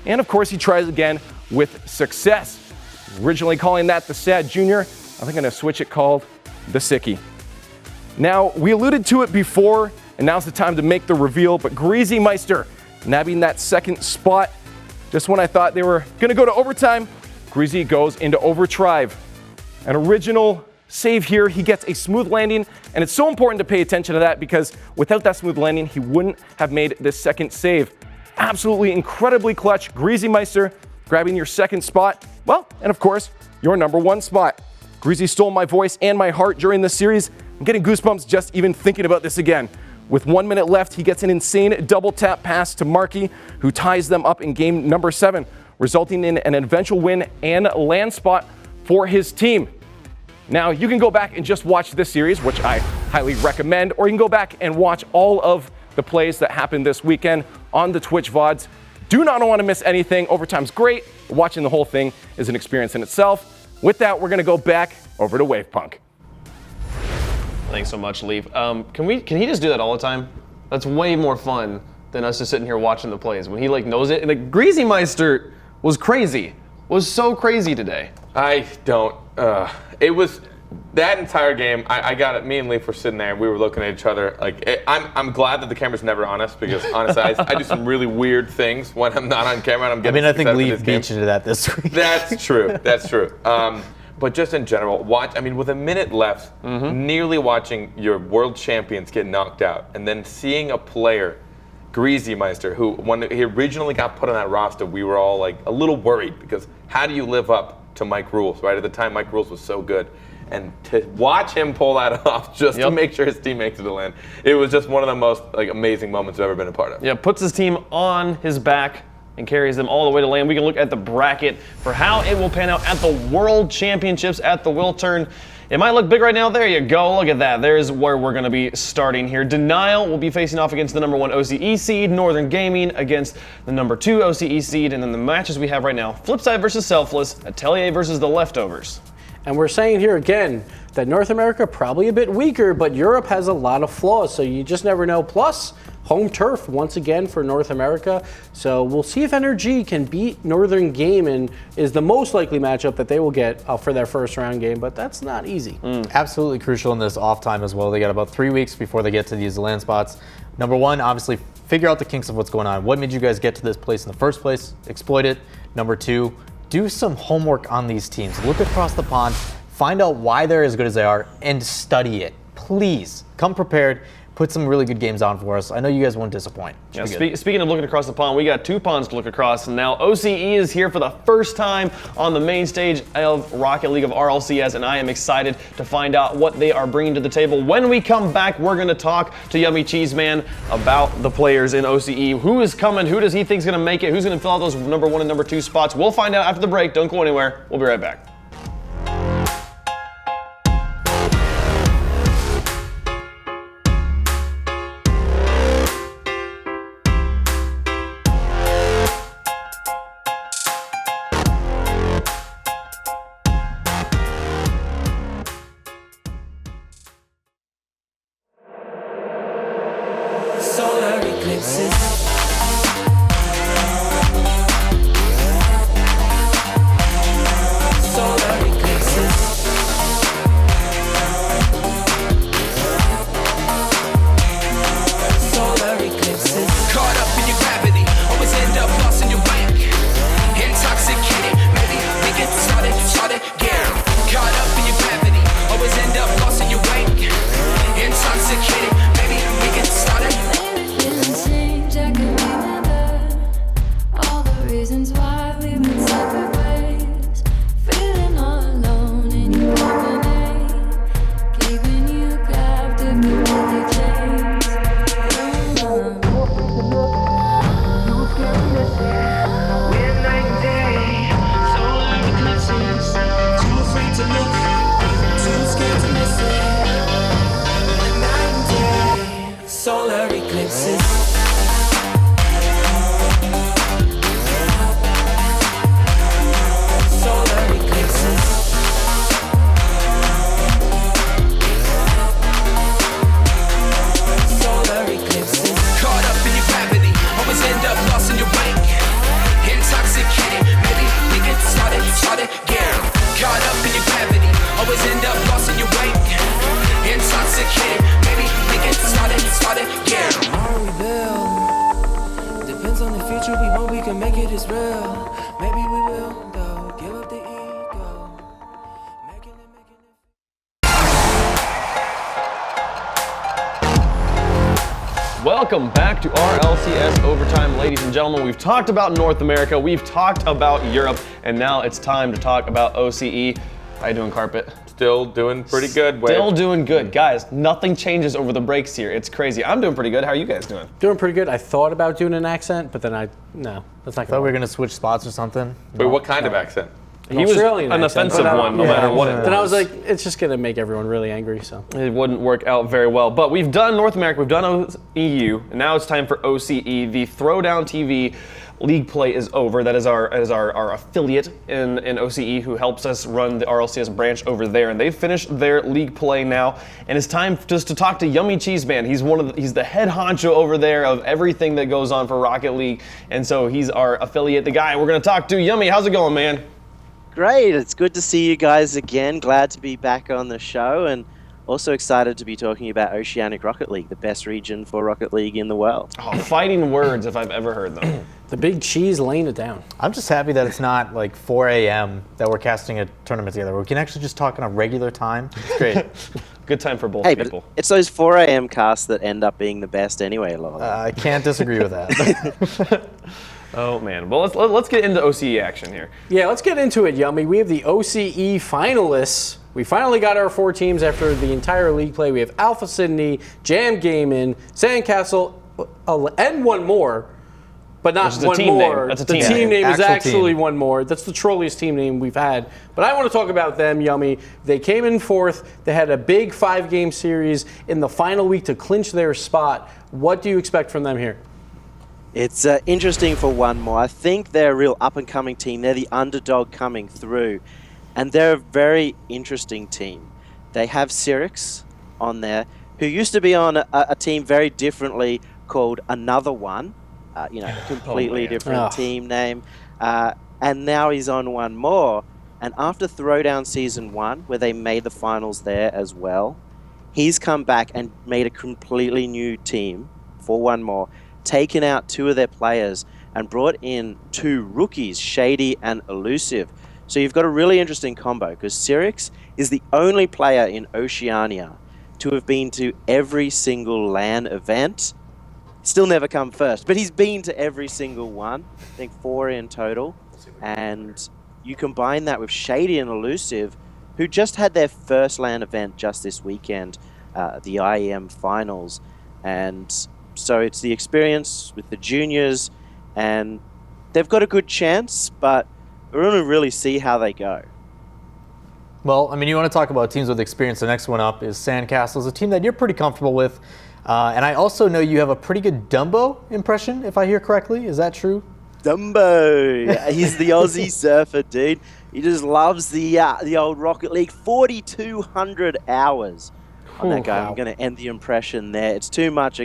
And of course, he tries again with success. Originally calling that the Sad Junior, I think I'm going to switch it called the Sicky. Now, we alluded to it before, and now's the time to make the reveal, but Greasy Meister nabbing that second spot. Just when I thought they were going to go to overtime, Greasy goes into overdrive. An original save here, he gets a smooth landing, and it's so important to pay attention to that because without that smooth landing, he wouldn't have made this second save. Absolutely incredibly clutch. Greasy Meister grabbing your second spot, and of course, your number 1 spot. Greasy stole my voice and my heart during this series. I'm getting goosebumps just even thinking about this again. With 1 minute left, he gets an insane double tap pass to Markey, who ties them up in game number 7, resulting in an eventual win and land spot for his team. Now, you can go back and just watch this series, which I highly recommend, or you can go back and watch all of the plays that happened this weekend on the Twitch VODs. Do not want to miss anything. Overtime's great. Watching the whole thing is an experience in itself. With that, we're going to go back over to Wavepunk. Thanks so much, Leaf. Can he just do that all the time? That's way more fun than us just sitting here watching the plays. When he knows it, and the Greasy Meister was crazy. Was so crazy today. I don't. It was that entire game. I got it. Me and Leaf were sitting there. We were looking at each other. I'm glad that the camera's never on us because honestly, I do some really weird things when I'm not on camera. And I'm getting. I think Leaf beat you to that this week. That's true. That's true. But just in general, with a minute left, nearly watching your world champions get knocked out, and then seeing a player, Greasy Meister, who when he originally got put on that roster, we were all a little worried because how do you live up to Mike Rules, right? At the time, Mike Rules was so good. And to watch him pull that off just to make sure his team makes it to land, it was just one of the most amazing moments I've ever been a part of. Yeah, puts his team on his back and carries them all the way to land. We can look at the bracket for how it will pan out at the World Championships at the Wiltern. It might look big right now. There you go. Look at that. There's where we're going to be starting here. Denial will be facing off against the number 1 OCE seed, Northern Gaming against the number 2 OCE seed, and then the matches we have right now, Flipside versus Selfless, Atelier versus the Leftovers. And we're saying here again that North America probably a bit weaker, but Europe has a lot of flaws, so you just never know. Plus, home turf once again for North America. So we'll see if NRG can beat Northern Gaming is the most likely matchup that they will get for their first round game, but that's not easy. Absolutely crucial in this off time as well. They got about 3 weeks before they get to these land spots. Number 1, obviously, figure out the kinks of what's going on. What made you guys get to this place in the first place? Exploit it. Number 2, do some homework on these teams. Look across the pond, find out why they're as good as they are, and study it. Please, come prepared. Put some really good games on for us. I know you guys won't disappoint. Yeah, speaking of looking across the pond, we got 2 ponds to look across. And now OCE is here for the first time on the main stage of Rocket League of RLCS, and I am excited to find out what they are bringing to the table. When we come back, we're going to talk to Yummy Cheese Man about the players in OCE. Who is coming? Who does he think is going to make it? Who's going to fill out those number 1 and number 2 spots? We'll find out after the break. Don't go anywhere. We'll be right back. Solar eclipses. the future we want, we can make it as real. Maybe we will, though. Give up the ego. Making it. Welcome back to RLCS Overtime, ladies and gentlemen. We've talked about North America, we've talked about Europe, and now it's time to talk about OCE. How you doing, Carpet? Still doing pretty good, Wade. Still doing good. Guys, nothing changes over the breaks here. It's crazy. I'm doing pretty good. How are you guys doing? Doing pretty good. I thought about doing an accent, but then no, that's not I thought we were gonna switch spots or something. Wait, what kind of accent? He was Australian an accent, offensive but one, no matter what it was. Then I was like, it's just gonna make everyone really angry. So It wouldn't work out very well. But we've done North America, we've done EU, and now it's time for OCE. The Throwdown TV league play is over. That is our affiliate in OCE who helps us run the RLCS branch over there. And they've finished their league play now. And it's time just to talk to Yummy Cheese Man. He's he's the head honcho over there of everything that goes on for Rocket League. And so he's our affiliate, the guy we're gonna talk to. Yummy, how's it going, man? Great, it's good to see you guys again. Glad to be back on the show, and also excited to be talking about Oceanic Rocket League, the best region for Rocket League in the world. Oh, fighting words if I've ever heard them. the big cheese laying it down. I'm just happy that it's not like 4 a.m. that we're casting a tournament together. We can actually just talk on a regular time. It's great. Good time for both Hey, people. but it's those 4 a.m. casts that end up being the best anyway, a lot of them. I can't disagree with that. Oh man, well let's get into OCE action here. Yeah, let's get into it, Yummy. We have the OCE finalists. We finally got our 4 teams after the entire league play. We have Alpha Sydney, Jam Gaming, Sandcastle, and one more. But not Which is a one team more. name. That's a the team team name. name is Actual actually team. one more. That's the trolliest team name we've had. But I want to talk about them, Yummy. They came in 4th. They had a big 5-game series in the final week to clinch their spot. What do you expect from them here? It's interesting for one more. I think they're a real up-and-coming team. They're the underdog coming through, and they're a very interesting team. They have Cyrix on there, who used to be on a team very differently called Another One, a completely different team name, and now he's on one more. And after Throwdown Season 1, where they made the finals there as well, he's come back and made a completely new team for one more, taken out 2 of their players and brought in 2 rookies, Shady and Elusive. So you've got a really interesting combo, because Cyrix is the only player in Oceania to have been to every single LAN event. Still never come first, but he's been to every single one. I think 4 in total. And you combine that with Shady and Elusive, who just had their first LAN event just this weekend, the IEM finals. And so it's the experience with the juniors, and they've got a good chance, but we're going to really see how they go. Well, I mean, you want to talk about teams with experience. The next one up is Sandcastle, a team that you're pretty comfortable with. And I also know you have a pretty good Dumbo impression, if I hear correctly. Is that true? Dumbo! He's the Aussie surfer, dude. He just loves the old Rocket League. 4,200 hours on that guy. Wow. I'm going to end the impression there. It's too much.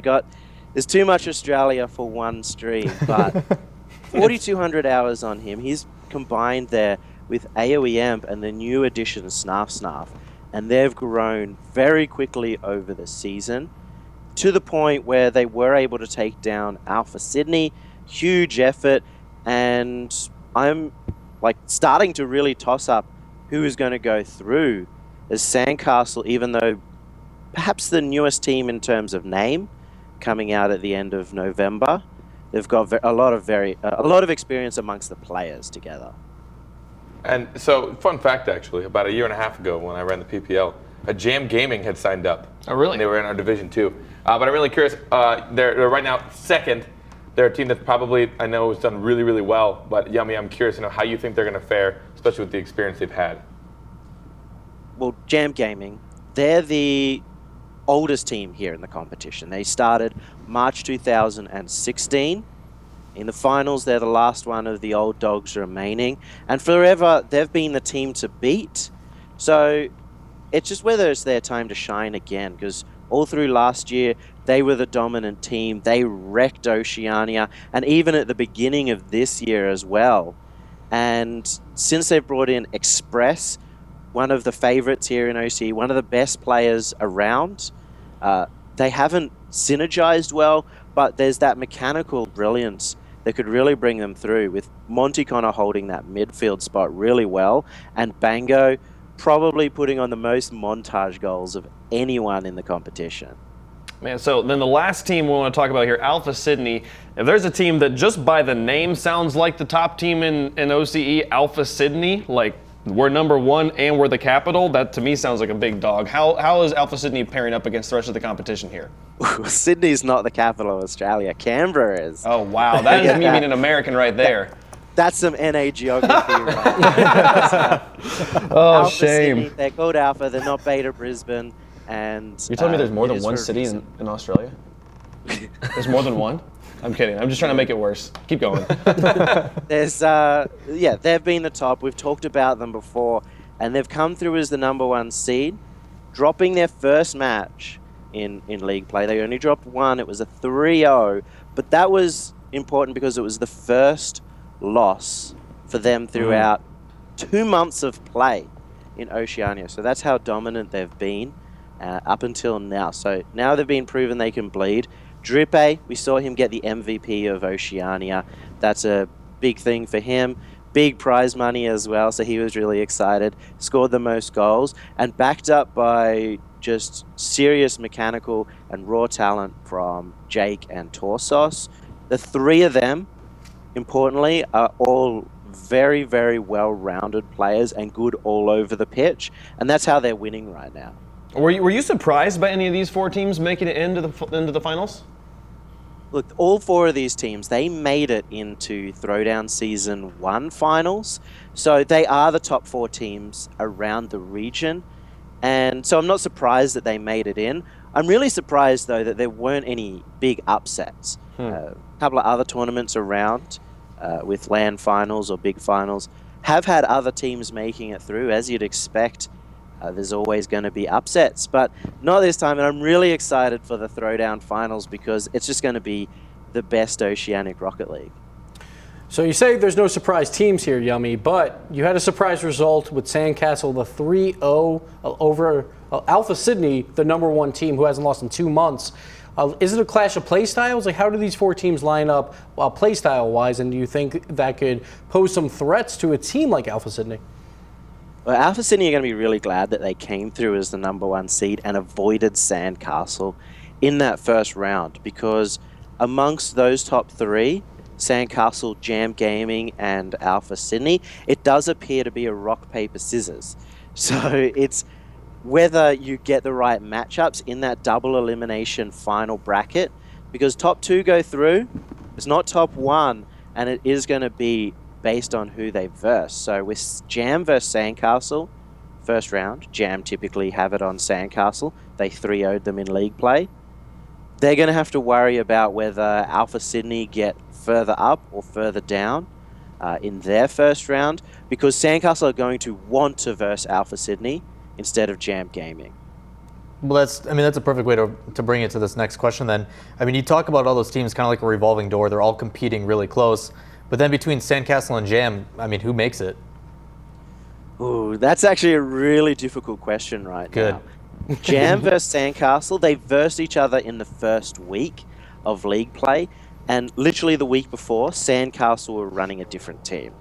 There's too much Australia for one stream, but 4,200 hours on him. He's combined there with AoE Amp and the new addition Snarf, and they've grown very quickly over the season to the point where they were able to take down Alpha Sydney. Huge effort, and I'm starting to really toss up who is going to go through as Sandcastle, even though perhaps the newest team in terms of name, coming out at the end of November. They've got a lot of experience amongst the players together. And so, fun fact actually, about 1.5 years ago when I ran the PPL, Jam Gaming had signed up. Oh, really? And they were in our Division 2. But I'm really curious, they're right now 2nd. They're a team that probably, I know, has done really, really well. But Yummy, I'm curious to know how you think they're going to fare, especially with the experience they've had. Well, Jam Gaming, they're the oldest team here in the competition. They started March 2016. In the finals, they're the last one of the old dogs remaining. And forever, they've been the team to beat. So it's just whether it's their time to shine again, because all through last year, they were the dominant team. They wrecked Oceania, and even at the beginning of this year as well. And since they've brought in Express, one of the favorites here in OC, one of the best players around, they haven't synergized well, but there's that mechanical brilliance that could really bring them through, with Monty Connor holding that midfield spot really well, and Bango probably putting on the most montage goals of anyone in the competition. Man, so then the last team we want to talk about here, Alpha Sydney. If there's a team that just by the name sounds like the top team in OCE, Alpha Sydney, like we're number one and we're the capital, that to me sounds like a big dog. How is Alpha Sydney pairing up against the rest of the competition here? Sydney's not the capital of Australia. Canberra is. Oh, wow. That is me being an American right there. That's some NA geography, right? Oh, Alpha shame. Sydney, they're called Alpha. They're not Beta Brisbane. And You're telling me there's more it than is one for a city reason. in Australia? There's more than one? I'm kidding. I'm just trying to make it worse. Keep going. There's, they've been the top. We've talked about them before, and they've come through as the number one seed, dropping their first match in league play. They only dropped one. It was a 3-0, but that was important because it was the first loss for them throughout 2 months of play in Oceania. So that's how dominant they've been up until now. So now they've been proven they can bleed. Drippe, we saw him get the MVP of Oceania. That's a big thing for him. Big prize money as well, so he was really excited. Scored the most goals, and backed up by just serious mechanical and raw talent from Jake and Torsos. The three of them, importantly, are all very, very well-rounded players and good all over the pitch, and that's how they're winning right now. Were you surprised by any of these four teams making it into the finals? Look, all four of these teams, they made it into Throwdown Season 1 finals. So they are the top four teams around the region. And so I'm not surprised that they made it in. I'm really surprised, though, that there weren't any big upsets. A couple of other tournaments around with LAN finals or big finals have had other teams making it through, as you'd expect. There's always going to be upsets, but not this time. And I'm really excited for the Throwdown finals because it's just going to be the best Oceanic Rocket League. So you say there's no surprise teams here, Yummy, but you had a surprise result with Sandcastle, the 3-0 over Alpha Sydney, the number one team who hasn't lost in 2 months. Is it a clash of play styles? Like, how do these four teams line up play style wise, and do you think that could pose some threats to a team like Alpha Sydney? Well, Alpha Sydney are going to be really glad that they came through as the number one seed and avoided Sandcastle in that first round, because amongst those top three, Sandcastle, Jam Gaming, and Alpha Sydney, it does appear to be a rock, paper, scissors. So it's whether you get the right matchups in that double elimination final bracket, because top two go through, it's not top one, and it is going to be based on who they verse. So with Jam versus Sandcastle, first round, Jam typically have it on Sandcastle. They 3-0'd them in league play. They're going to have to worry about whether Alpha Sydney get further up or further down in their first round, because Sandcastle are going to want to verse Alpha Sydney instead of Jam Gaming. Well, that's a perfect way to bring it to this next question then. I mean, you talk about all those teams kind of like a revolving door. They're all competing really close. But then between Sandcastle and Jam, I mean, who makes it? Ooh, that's actually a really difficult question right Good. now. Jam versus Sandcastle, they versed each other in the first week of league play, and literally the week before, Sandcastle were running a different team.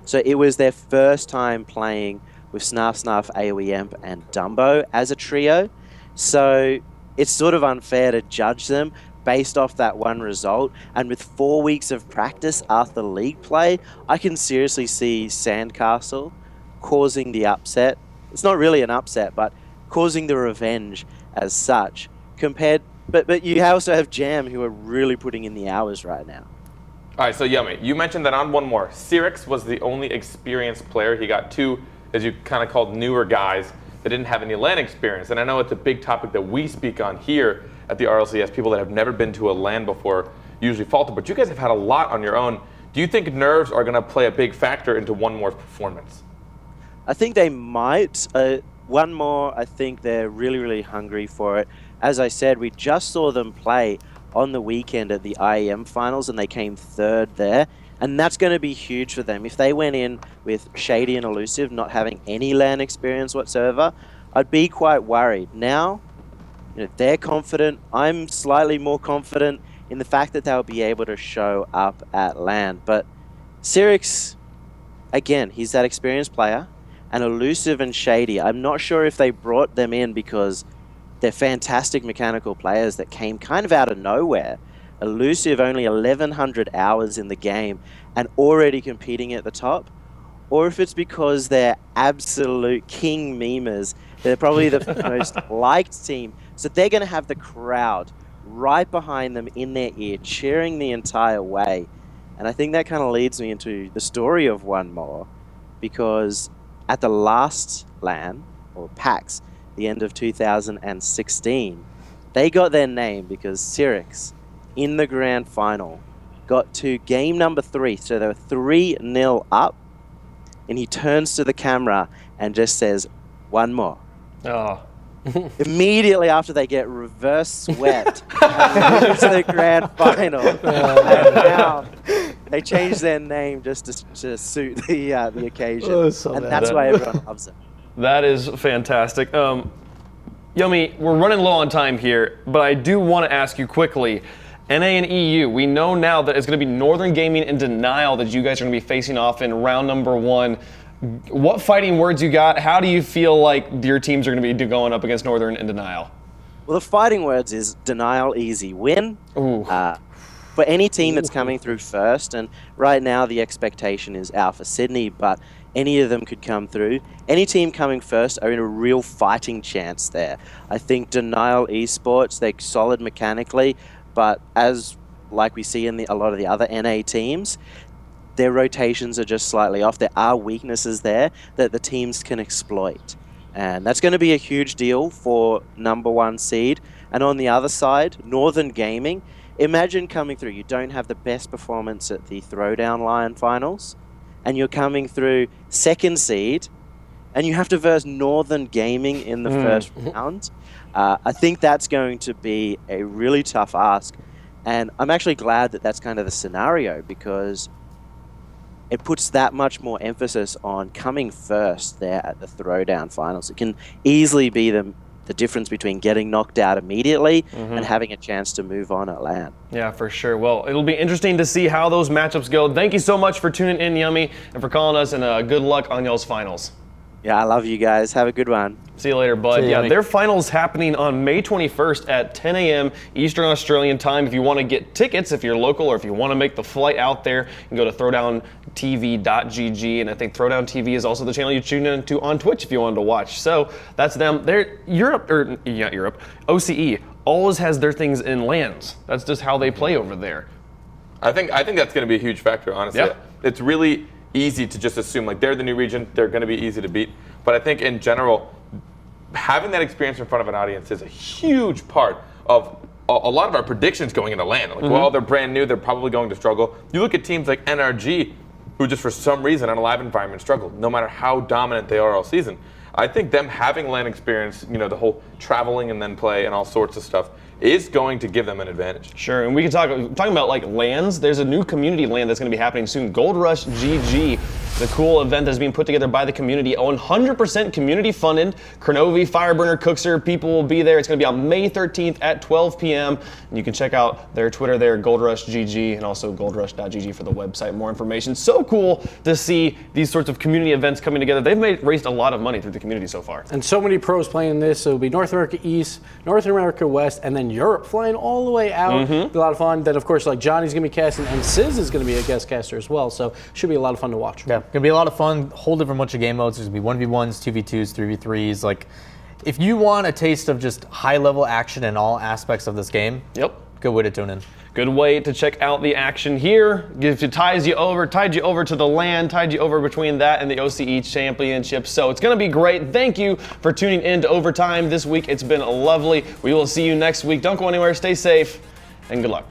So it was their first time playing with Snarf, AOE and Dumbo as a trio. So it's sort of unfair to judge them based off that one result. And with 4 weeks of practice after league play, I can seriously see Sandcastle causing the upset. It's not really an upset, but causing the revenge as such. But you also have Jam, who are really putting in the hours right now. All right, so Yummy, you mentioned that on one more, Cyrix was the only experienced player. He got two, as you kind of called, newer guys that didn't have any LAN experience. And I know it's a big topic that we speak on here at the RLCS. People that have never been to a LAN before usually falter, but you guys have had a lot on your own. Do you think nerves are going to play a big factor into one more performance? I think they might. One more, I think they're really, really hungry for it. As I said, we just saw them play on the weekend at the IEM finals, and they came third there. And that's going to be huge for them. If they went in with Shady and Elusive not having any LAN experience whatsoever, I'd be quite worried. Now, they're confident. I'm slightly more confident in the fact that they'll be able to show up at LAN. But Sirix, again, he's that experienced player, and elusive and shady. I'm not sure if they brought them in because they're fantastic mechanical players that came kind of out of nowhere. Elusive, only 1,100 hours in the game and already competing at the top. Or if it's because they're absolute king memers. They're probably the most liked team. So they're going to have the crowd right behind them in their ear, cheering the entire way. And I think that kind of leads me into the story of One More, because at the last LAN, or PAX, the end of 2016, they got their name because Sirix, in the grand final, got to game number 3. So they were 3-0 up. And he turns to the camera and just says, "One more." Oh. Immediately after they get reverse swept and lose the grand final. And now they change their name just to suit the occasion. And that's why everyone loves it. That is fantastic. Yummy, we're running low on time here, but I do want to ask you quickly. NA and EU, we know now that it's going to be Northern Gaming and Denial that you guys are going to be facing off in round number 1. What fighting words you got? How do you feel like your teams are going to be going up against Northern and Denial? Well, the fighting words is Denial, easy win. For any team that's coming through first, and right now the expectation is Alpha Sydney, but any of them could come through. Any team coming first are in a real fighting chance there. I think Denial eSports, they're solid mechanically, but as like we see in a lot of the other NA teams, their rotations are just slightly off. There are weaknesses there that the teams can exploit. And that's going to be a huge deal for number 1 seed. And on the other side, Northern Gaming, imagine coming through. You don't have the best performance at the Throwdown Lion finals, and you're coming through 2nd seed, and you have to verse Northern Gaming in the first round. I think that's going to be a really tough ask. And I'm actually glad that that's kind of the scenario, because it puts that much more emphasis on coming first there at the Throwdown finals. It can easily be the difference between getting knocked out immediately and having a chance to move on at LAN. Yeah, for sure. Well, it'll be interesting to see how those matchups go. Thank you so much for tuning in, Yummy, and for calling us, and good luck on y'all's finals. Yeah, I love you guys. Have a good one. See you later, bud. Yeah, their finals happening on May 21st at 10 a.m. Eastern Australian time. If you want to get tickets, if you're local, or if you want to make the flight out there, you can go to throwdowntv.gg. And I think Throwdown TV is also the channel you tune into on Twitch if you wanted to watch. So that's them. They're Europe. OCE always has their things in LANs. That's just how they play over there. I think that's going to be a huge factor, honestly. Yeah. It's really easy to just assume like they're the new region, they're going to be easy to beat. But I think in general, having that experience in front of an audience is a huge part of a lot of our predictions going into LAN. Like, well, they're brand new, they're probably going to struggle. You look at teams like NRG, who just for some reason in a live environment struggle, no matter how dominant they are all season. I think them having LAN experience, the whole traveling and then play and all sorts of stuff, is going to give them an advantage. Sure, and we can talking about like LANs. There's a new community LAN that's going to be happening soon. Gold Rush GG, the cool event that's being put together by the community, 100% community funded. Cronovi, Fireburner, Cookser, people will be there. It's going to be on May 13th at 12 p.m. And you can check out their Twitter there, Gold Rush GG, and also goldrush.gg for the website. More information. So cool to see these sorts of community events coming together. They've raised a lot of money through the community so far. And so many pros playing this. So it'll be North America East, North America West, and then Europe flying all the way out. Be a lot of fun. Then, of course, like Johnny's going to be casting, and Sizz is going to be a guest caster as well. So should be a lot of fun to watch. Yeah, going to be a lot of fun. Whole different bunch of game modes. There's going to be 1v1s, 2v2s, 3v3s. Like, if you want a taste of just high-level action in all aspects of this game, good way to tune in. Good way to check out the action here. Tied you over to the LAN, tied you over between that and the OCE Championship. So it's going to be great. Thank you for tuning in to Overtime this week. It's been lovely. We will see you next week. Don't go anywhere. Stay safe, and good luck.